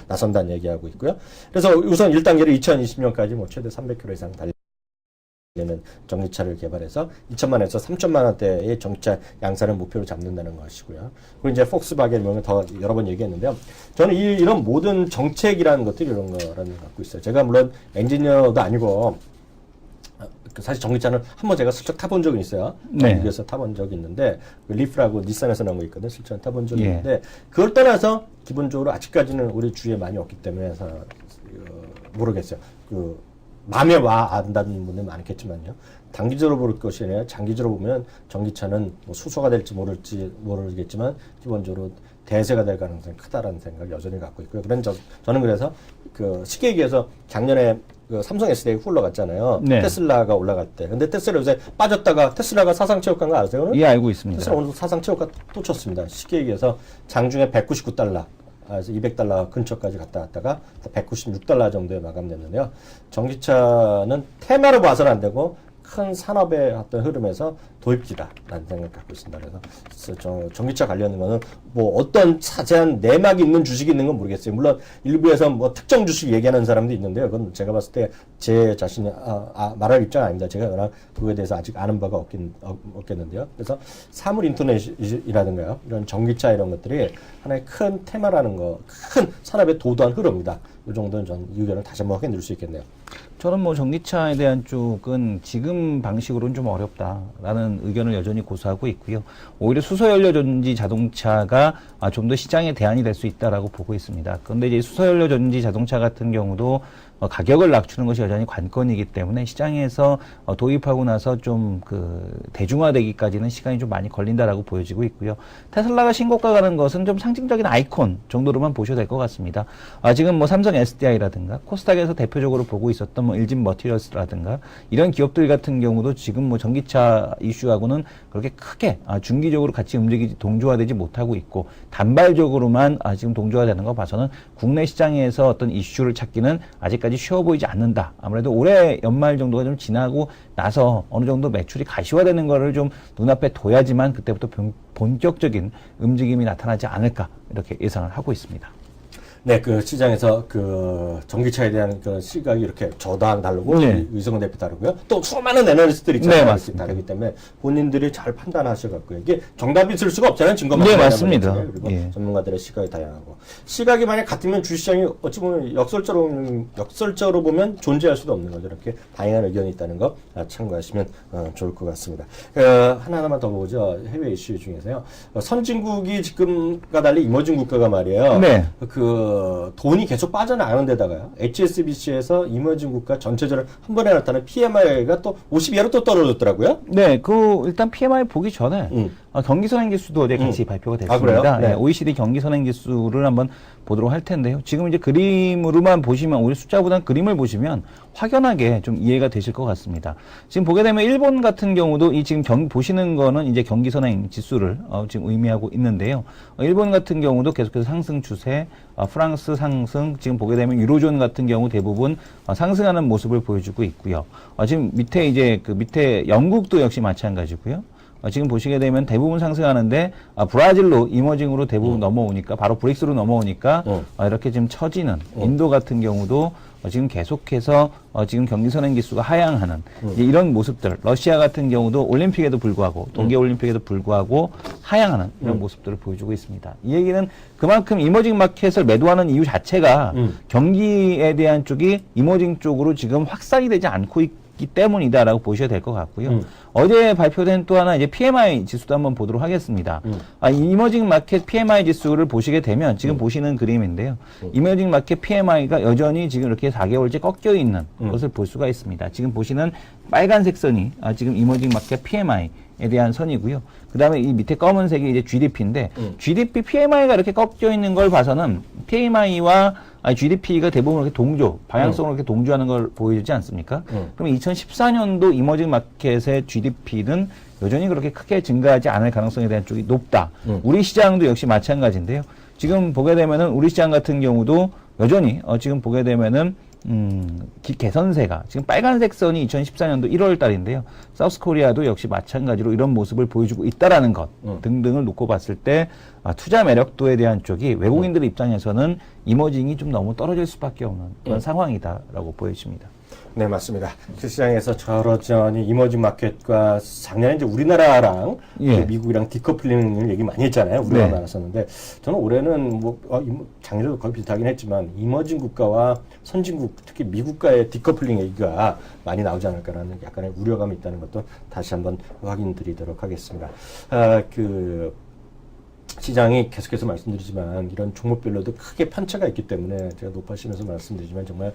나선다는 얘기하고 있고요. 그래서 우선 1단계를 2020년까지 뭐 최대 300km 이상 달리는 전기차를 개발해서 2천만에서 3천만 원대의 전기차 양산을 목표로 잡는다는 것이고요. 그리고 이제 폭스바겐 보면 더 여러 번 얘기했는데요. 저는 이런 모든 정책이라는 것들이 이런 거라는 걸 갖고 있어요. 제가 물론 엔지니어도 아니고 사실 전기차는 한번 제가 슬쩍 타본 적이 있어요. 미국에서 타본 적이 있는데 리프라고 닛산에서 나온 거 있거든요. 실제로 타본 적이 있는데 그걸 떠나서 기본적으로 아직까지는 우리 주위에 많이 없기 때문에 모르겠어요. 마음에 와 안다는 분들 많겠지만요. 단기적으로 볼 것이 아니라 장기적으로 보면 전기차는 뭐 수소가 될지 모르겠지만 기본적으로 대세가 될 가능성이 크다라는 생각을 여전히 갖고 있고요. 저는 그래서 쉽게 얘기해서 작년에 삼성 SDI 올라갔잖아요. 테슬라가 올라갈 때. 근데 테슬라 요새 빠졌다가 테슬라가 사상체육관 거 아세요? 오늘? 예, 알고 있습니다. 테슬라 오늘 사상체육관 또 쳤습니다. 쉽게 얘기해서 장중에 $199. 그래서 $200 근처까지 갔다 왔다가 $196 정도에 마감됐는데요. 전기차는 테마로 봐서는 안 되고 큰 산업의 어떤 흐름에서 도입기다라는 생각을 갖고 있습니다. 그래서 전기차 관련된 거는 뭐 어떤 자세한 내막이 있는 주식이 있는 건 모르겠어요. 물론 일부에서 뭐 특정 주식 얘기하는 사람도 있는데요. 그건 제가 봤을 때 제 자신이 말할 입장은 아닙니다. 제가 워낙 그거에 대해서 아직 아는 바가 없겠는데요. 그래서 사물 인터넷이라든가요. 이런 전기차 이런 것들이 하나의 큰 테마라는 거, 큰 산업의 도도한 흐름입니다. 이 정도는 전 의견을 다시 한번 확인해 드릴 수 있겠네요. 저는 뭐 전기차에 대한 쪽은 지금 방식으로는 좀 어렵다라는 의견을 여전히 고수하고 있고요. 오히려 수소연료 전지 자동차가 좀 더 시장의 대안이 될 수 있다라고 보고 있습니다. 그런데 이제 수소연료 전지 자동차 같은 경우도 가격을 낮추는 것이 여전히 관건이기 때문에 시장에서 도입하고 나서 좀 대중화되기까지는 시간이 좀 많이 걸린다라고 보여지고 있고요. 테슬라가 신고가 가는 것은 좀 상징적인 아이콘 정도로만 보셔도 될 것 같습니다. 지금 뭐 삼성 SDI라든가 코스닥에서 대표적으로 보고 있었던 뭐 일진 머티리얼스라든가 이런 기업들 같은 경우도 지금 뭐 전기차 이슈하고는 그렇게 크게 중기적으로 같이 동조화되지 못하고 있고 단발적으로만 지금 동조화되는 거 봐서는 국내 시장에서 어떤 이슈를 찾기는 아직까지 쉬워 보이지 않는다. 아무래도 올해 연말 정도가 좀 지나고 나서 어느 정도 매출이 가시화되는 거를 좀 눈앞에 둬야지만 그때부터 본격적인 움직임이 나타나지 않을까 이렇게 예상을 하고 있습니다. 네, 그 시장에서 그 전기차에 대한 그 시각이 이렇게 저당 다르고 네. 의성은 대표 다르고요. 또 수많은 애널리스트들이 있잖아요. 네, 맞습니다. 다르기 때문에 본인들이 잘 판단하셔갖고 이게 정답이 있을 수가 없잖아요. 증거만. 네, 맞습니다. 그리고 예. 전문가들의 시각이 다양하고 시각이 만약 같으면 주시장이 어찌 보면 역설적으로 보면 존재할 수도 없는 거죠. 이렇게 다양한 의견이 있다는 거 참고하시면 좋을 것 같습니다. 하나하나만 더 보죠. 해외 이슈 중에서요. 선진국이 지금과 달리 이머징 국가가 말이에요. 네. 그 돈이 계속 빠져나가는 데다가요. HSBC에서 이머징 국가 전체적으로 한 번에 나타난 PMI가 또 50이하로 또 떨어졌더라고요. 네, 일단 PMI 보기 전에 경기선행지수도 어제 같이 발표가 됐습니다. 그래요? 네. OECD 경기선행지수를 한번 보도록 할 텐데요. 지금 이제 그림으로만 보시면, 오히려 숫자보다는 그림을 보시면 확연하게 좀 이해가 되실 것 같습니다. 지금 보게 되면 일본 같은 경우도 이 지금 보시는 거는 이제 경기선행지수를 지금 의미하고 있는데요. 일본 같은 경우도 계속해서 상승 추세, 프랑스 상승, 지금 보게 되면 유로존 같은 경우 대부분 상승하는 모습을 보여주고 있고요. 지금 밑에 영국도 역시 마찬가지고요. 지금 보시게 되면 대부분 상승하는데 브라질로 이머징으로 대부분 넘어오니까, 바로 브릭스로 넘어오니까 이렇게 지금 처지는 인도 같은 경우도 지금 계속해서 지금 경기선행지수가 하향하는 이제 이런 모습들, 러시아 같은 경우도 올림픽에도 불구하고 동계올림픽에도 불구하고 하향하는 이런 모습들을 보여주고 있습니다. 이 얘기는 그만큼 이머징 마켓을 매도하는 이유 자체가 경기에 대한 쪽이 이머징 쪽으로 지금 확산이 되지 않고 있기 때문이다라고 보셔야 될 것 같고요. 어제 발표된 또 하나 이제 PMI 지수도 한번 보도록 하겠습니다. 이머징 마켓 PMI 지수를 보시게 되면 지금 보시는 그림인데요. 이머징 마켓 PMI가 여전히 지금 이렇게 4개월째 꺾여 있는 것을 볼 수가 있습니다. 지금 보시는 빨간색 선이 지금 이머징 마켓 PMI에 대한 선이고요. 그 다음에 이 밑에 검은색이 이제 GDP인데, GDP PMI가 이렇게 꺾여 있는 걸 봐서는 PMI와 GDP가 대부분 이렇게 방향성으로 이렇게 동조하는 걸 보여주지 않습니까? 그럼 2014년도 이머징 마켓의 GDP는 여전히 그렇게 크게 증가하지 않을 가능성에 대한 쪽이 높다. 우리 시장도 역시 마찬가지인데요. 지금 보게 되면은 우리 시장 같은 경우도 여전히 지금 보게 되면은 개선세가 지금 빨간색 선이 2014년도 1월 달인데요. 사우스코리아도 역시 마찬가지로 이런 모습을 보여주고 있다라는 것 등등을 놓고 봤을 때 투자 매력도에 대한 쪽이 외국인들 입장에서는 이머징이 좀 너무 떨어질 수밖에 없는 그런 상황이다라고 보여집니다. 네, 맞습니다. 그 시장에서 저러저니 이머징 마켓과 작년에 이제 우리나라랑 미국이랑 디커플링을 얘기 많이 했잖아요. 우리가 많았었는데 저는 올해는 작년에도 거의 비슷하긴 했지만 이머징 국가와 선진국, 특히 미국과의 디커플링 얘기가 많이 나오지 않을까라는 약간의 우려감이 있다는 것도 다시 한번 확인드리도록 하겠습니다. 시장이 계속해서 말씀드리지만 이런 종목별로도 크게 편차가 있기 때문에 제가 높아지면서 말씀드리지만 정말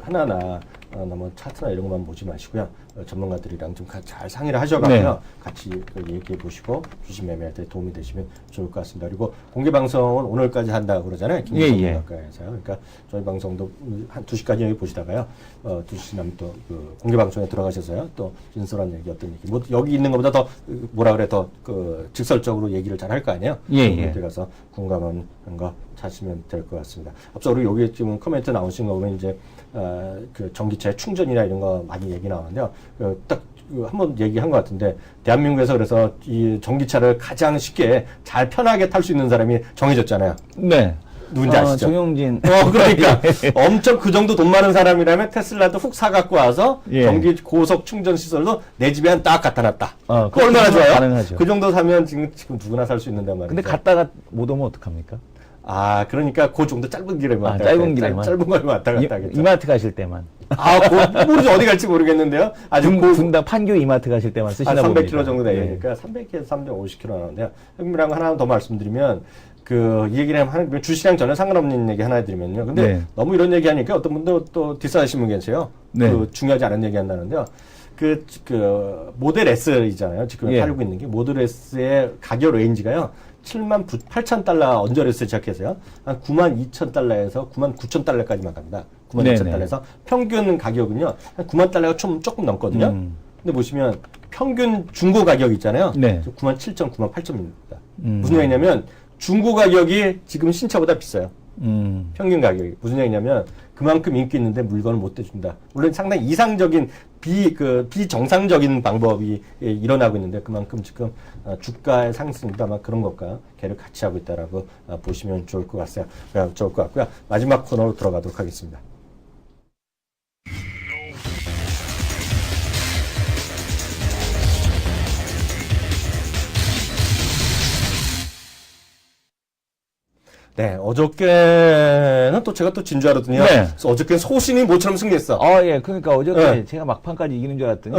하나하나 너무 차트나 이런 것만 보지 마시고요. 전문가들이랑 좀 잘 상의를 하셔가지고 같이 얘기해 보시고 주식 매매할 때 도움이 되시면 좋을 것 같습니다. 그리고 공개 방송은 오늘까지 한다고 그러잖아요. 김성근 작가에서요. 그러니까 저희 방송도 한 2시까지 여기 보시다가요. 2시 지나면 또 공개 방송에 들어가셔서요. 또 진솔한 얘기, 어떤 얘기, 여기 있는 것보다 더 더 직설적으로 얘기를 잘 할 거 아니에요. 들어가서 궁금한 거 찾으시면 될 것 같습니다. 앞서 우리 여기 지금 코멘트 나오신 거 보면 이제 전기차의 충전이나 이런 거 많이 얘기 나오는데요. 딱 한번 얘기한 것 같은데 대한민국에서 그래서 이 전기차를 가장 쉽게 잘 편하게 탈 수 있는 사람이 정해졌잖아요. 네. 누군지 아시죠? 정용진. 그러니까 엄청 그 정도 돈 많은 사람이라면 테슬라도 훅 사갖고 와서 전기 고속 충전 시설도 내 집에 한 딱 갖다 놨다. 그거 얼마나 좋아요? 가능하죠. 그 정도 사면 지금 누구나 살 수 있는데 말이죠. 근데 갔다가 못 오면 어떡합니까? 그러니까 그 정도 짧은 길에만 왔다 짧은 길에만. 짧은 거에만 왔다 갔다 하겠죠. 이마트 가실 때만. 모르지 어디 갈지 모르겠는데요. 아주 분당 판교 이마트 가실 때만 쓰시나 봅니다. 300km 정도 되니까 300km, 350km 나오는데요. 형님이랑 하나 더 말씀드리면 이 얘기를 하면 주시장 전혀 상관없는 얘기 하나 해드리면요. 근데 너무 이런 얘기 하니까 어떤 분도 또 디스하시는 분 계세요. 중요하지 않은 얘기 한다는데요. 모델 S이잖아요. 지금 팔고 있는 게 모델 S의 가격 레인지가요. 78,000달러 언저리에서 시작해서요. 한 92,000달러에서 99,000달러까지만 갑니다. 92,000달러에서 평균 가격은요. 한 9만 달러가 조금 넘거든요. 근데 보시면 평균 중고 가격 있잖아요. 97,000, 98,000입니다. 무슨 얘기냐면 중고 가격이 지금 신차보다 비싸요. 평균 가격이. 무슨 얘기냐면 그만큼 인기 있는데 물건을 못 대준다. 물론 상당히 이상적인 비정상적인 방법이 일어나고 있는데 그만큼 지금 주가의 상승도 아마 그런 것과 계를 같이 하고 있다라고 보시면 좋을 것 같고요. 마지막 코너로 들어가도록 하겠습니다. 네, 어저께는 또 제가 또 진 줄 알았더니요. 네. 어저께는 소신이 모처럼 승리했어. 예. 그러니까 어저께 제가 막판까지 이기는 줄 알았더니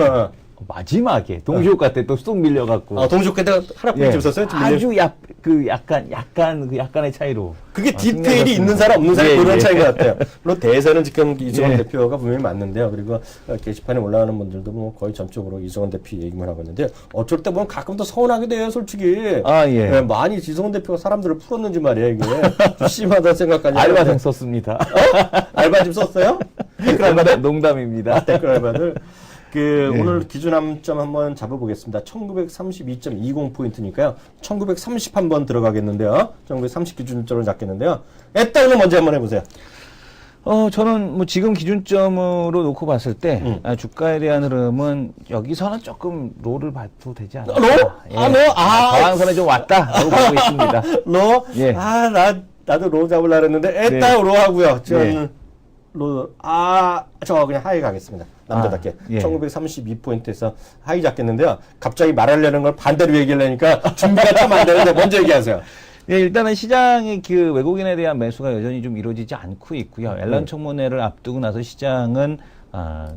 마지막에 동시효과 때 또 쏙 밀려갖고. 동시효과 때 하나뿐이 줬었어요? 아주 약간의 차이로. 그게 디테일이 있는 사람 없는 사람 그런 차이인 것 같아요. 물론 대세는 지금 이승원 예. 대표가 분명히 맞는데요. 그리고 게시판에 올라오는 분들도 뭐 거의 전적으로 이승원 대표 얘기만 하고 있는데 어쩔 때 보면 가끔 또 서운하게 돼요, 솔직히. 예. 많이 이승원 대표가 사람들을 풀었는지 말이에요, 이게. 좀 심하다 생각까지. 알바생 썼습니다. 알바 좀 썼어요? 댓글 알바들? 농담입니다. 댓글 알바들. 오늘 기준 함점 한번 잡아보겠습니다. 1932.20포인트니까요. 1930 한번 들어가겠는데요. 1930 기준점을 잡겠는데요. 일단은 먼저 한번 해보세요. 저는 뭐 지금 기준점으로 놓고 봤을 때 주가에 대한 흐름은 여기서는 조금 로를 봐도 되지 않을까. 로? 저항선에 좀 왔다라고 보고 있습니다. 로? 예. 나도 로 잡으려고 했는데 일단 로 하고요. 저는 저 그냥 하이 가겠습니다. 남자답게. 1932포인트에서 하이 잡겠는데요. 갑자기 말하려는 걸 반대로 얘기를 하니까 준비가 좀 안 되는데 먼저 얘기하세요. 예, 일단은 시장의 그 외국인에 대한 매수가 여전히 좀 이루어지지 않고 있고요. 앨런 청문회를 앞두고 나서 시장은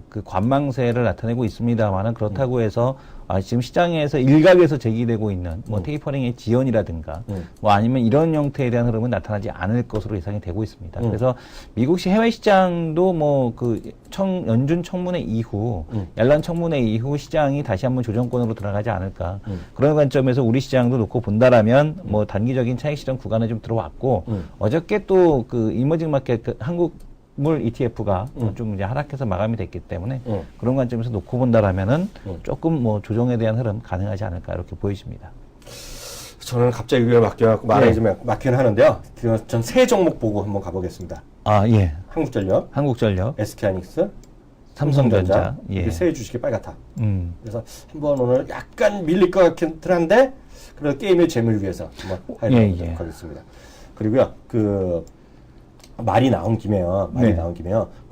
그 관망세를 나타내고 있습니다만은 그렇다고 해서 지금 시장에서 일각에서 제기되고 있는 뭐 테이퍼링의 지연이라든가 뭐 아니면 이런 형태에 대한 흐름은 나타나지 않을 것으로 예상이 되고 있습니다. 그래서 미국시 해외 시장도 뭐 그 연준 청문회 이후 앨런 청문회 이후 시장이 다시 한번 조정권으로 들어가지 않을까. 그런 관점에서 우리 시장도 놓고 본다라면 뭐 단기적인 차익 실현 구간에 좀 들어왔고 어저께 또 그 이머징 마켓 한국 물 ETF가 좀 이제 하락해서 마감이 됐기 때문에 그런 관점에서 놓고 본다라면은 조금 뭐 조정에 대한 흐름 가능하지 않을까 이렇게 보이십니다. 저는 갑자기 이걸 맡겨갖고 말하기 좀 막히긴 하는데요. 전 세 종목 보고 한번 가보겠습니다. 예. 한국전력, SK하이닉스, 삼성전자, 예. 세 주식이 빨갛다. 그래서 한번 오늘 약간 밀릴 것 같긴 한데 그래도 게임의 재미를 위해서 한번 해보도록 하겠습니다. 그리고요, 말이 나온 김에요.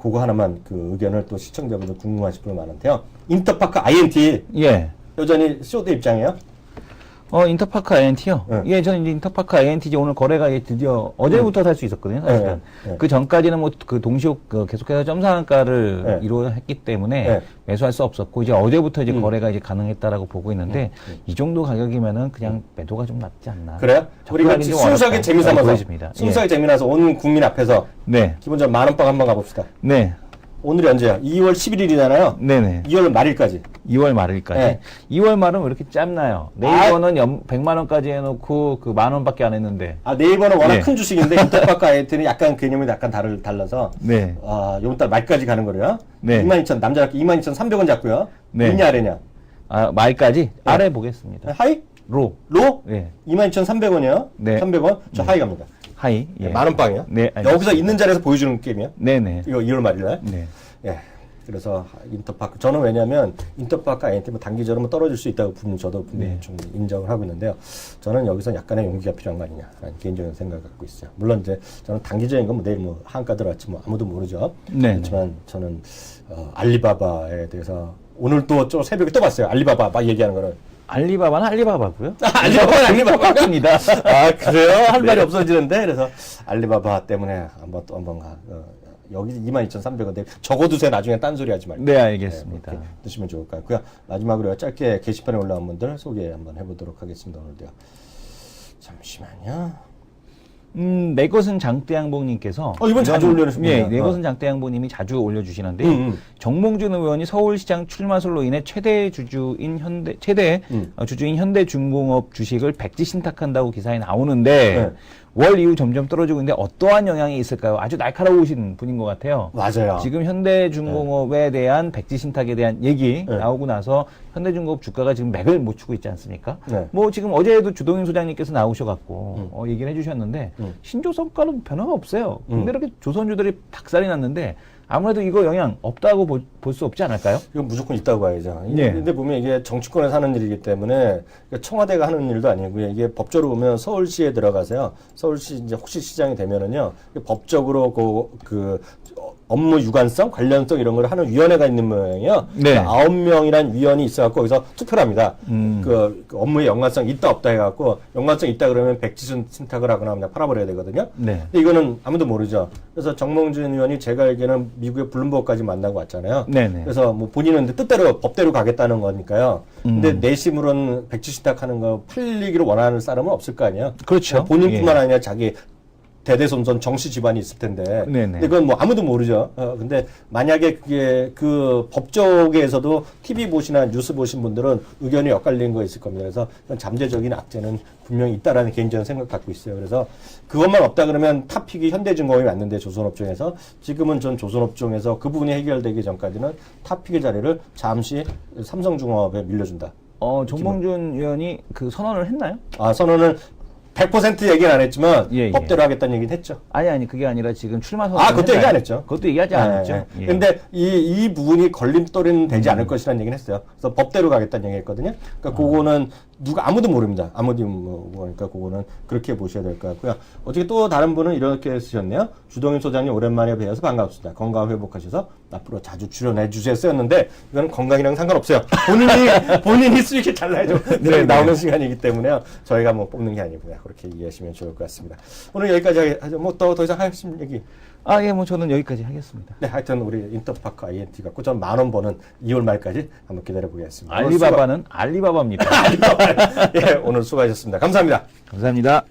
그거 하나만 그의견을 또 시청자분들 궁금하실 분 많은데요. 인터파크 INT. 여전히 쇼드 입장이에요? 인터파크 INT요? 저는 이제 인터파크 INT 이제 오늘 거래가 드디어 어제부터 살 수 있었거든요, 사실은. 그 전까지는 뭐 그 동시효 계속해서 점상한가를 이루었기 때문에 매수할 수 없었고, 이제 어제부터 이제 거래가 이제 가능했다라고 보고 있는데, 이 정도 가격이면은 그냥 매도가 좀 낫지 않나. 그래요? 우리가 순수하게 재미삼아서, 순수하게 재미나서 온 국민 앞에서, 기본적으로 만원빵 한번 가봅시다. 오늘이 언제야? 2월 11일이잖아요. 네네. 2월 말일까지. 2월 말일까지. 2월 말은 왜 이렇게 짧나요? 네이버는 100만 원까지 해놓고 그 만 원밖에 안 했는데. 네이버는 워낙 큰 주식인데 인터파크 INT는 약간 개념이 약간 달라서. 이번 달 말까지 가는 거래요. 22,000 남자답게 22,300원 잡고요. 있냐 아래냐? 말까지 아래 보겠습니다. 하이? 로? 22,300원이요. 300원. 저 하이 갑니다. 하이. 만원빵이요? 여기서 있는 자리에서 보여주는 게임이요? 이거 2월 말일날? 그래서 인터파크. 저는 왜냐면 인터파크 INT 단기적으로 떨어질 수 있다고 저도 분명히 좀 인정을 하고 있는데요. 저는 여기서 약간의 용기가 필요한 거 아니냐라는 개인적인 생각을 갖고 있어요. 물론 이제 저는 단기적인 건 내일 한가 들어갈지 아무도 모르죠. 그렇지만 저는 알리바바에 대해서 오늘 또 새벽에 또 봤어요. 알리바바 막 얘기하는 거를. 알리바바는 알리바바고요. 알리바바는 알리바바입니다. 그래요? 할 말이 네. 없어지는데 그래서 알리바바 때문에 한번 여기 22,300원 적어두세요. 나중에 딴소리 하지 말고. 네, 알겠습니다. 드시면 좋을 것 같고요. 마지막으로 짧게 게시판에 올라온 분들 소개 한번 해보도록 하겠습니다. 오늘도요. 잠시만요. 내 것은 장대양봉님께서 이번 자주 올려주십니다. 내 것은 장대양봉님이 자주 올려주시는데 정몽준 의원이 서울시장 출마설로 인해 최대 주주인 현대중공업 주식을 백지 신탁한다고 기사에 나오는데 월 이후 점점 떨어지고 있는데 어떠한 영향이 있을까요? 아주 날카로우신 분인 것 같아요. 맞아요. 지금 현대중공업에 대한 백지 신탁에 대한 얘기 나오고 나서 현대중공업 주가가 지금 맥을 못 추고 있지 않습니까? 뭐 지금 어제도 주동인 소장님께서 나오셔갖고 얘기를 해주셨는데 신조성과는 변화가 없어요. 근데 이렇게 조선주들이 박살이 났는데 아무래도 이거 영향 없다고 볼 수 없지 않을까요? 이건 무조건 있다고 봐야죠. 네. 근데 보면 이게 정치권에서 하는 일이기 때문에 청와대가 하는 일도 아니고요. 이게 법적으로 보면 서울시에 들어가세요. 서울시 이제 혹시 시장이 되면은요, 법적으로 그 업무 유관성, 관련성 이런 걸 하는 위원회가 있는 모양이에요. 네. 9명이란 위원이 있어갖고 거기서 투표를 합니다. 그 업무의 연관성 있다 없다 해갖고 연관성 있다 그러면 백지 신탁을 하거나 그냥 팔아버려야 되거든요. 네. 근데 이거는 아무도 모르죠. 그래서 정몽준 의원이 제가 알기에는 미국의 블룸버그까지 만나고 왔잖아요. 네네. 그래서 뭐 본인은 뜻대로 법대로 가겠다는 거니까요. 근데 내심으로는 백지 신탁하는 거 팔리기를 원하는 사람은 없을 거 아니에요. 그렇죠. 본인뿐만 아니라 자기 대대손손 정씨 집안이 있을 텐데. 네네. 근데 그건 뭐 아무도 모르죠. 근데 만약에 그게 그 법조계에서도 TV 보시나 뉴스 보신 분들은 의견이 엇갈린 거 있을 겁니다. 그래서 그건 잠재적인 악재는 분명히 있다라는 개인적인 생각 갖고 있어요. 그래서 그것만 없다 그러면 탑픽이 현대중공업이 맞는데 조선업종에서 지금은 전 조선업종에서 그 부분이 해결되기 전까지는 탑픽의 자리를 잠시 삼성중공업에 밀려준다. 정몽준 의원이 그 선언을 했나요? 선언을 100% 얘기는 안 했지만 예. 법대로 하겠다는 얘기는 했죠. 아니 그게 아니라 지금 출마 선언. 그것도 얘기 안 했죠. 그것도 얘기하지 않았죠. 예. 근데 이 부분이 걸림돌은 되지 않을 것이라는 얘기는 했어요. 그래서 법대로 가겠다는 얘기 했거든요. 그러니까 그거는 아무도 모릅니다. 아무도 모르니까 그거는 그렇게 보셔야 될 것 같고요. 어떻게 또 다른 분은 이렇게 쓰셨네요. 주동인 소장님 오랜만에 뵈어서 반갑습니다. 건강 회복하셔서 앞으로 자주 출연해 주세요 쓰였는데 이건 건강이랑 상관없어요. 본인이 수익이 달라야죠. 네, 나오는 시간이기 때문에요. 저희가 뭐 뽑는 게 아니고요. 그렇게 이해하시면 좋을 것 같습니다. 오늘 여기까지 하죠. 뭐 더 이상 하실 얘기. 뭐 저는 여기까지 하겠습니다. 네, 하여튼 우리 인터파크 INT 갖고 전 10,000원 버는 2월 말까지 한번 기다려 보겠습니다. 알리바바는 알리바바입니다. 예, 오늘 수고하셨습니다. 감사합니다. 감사합니다.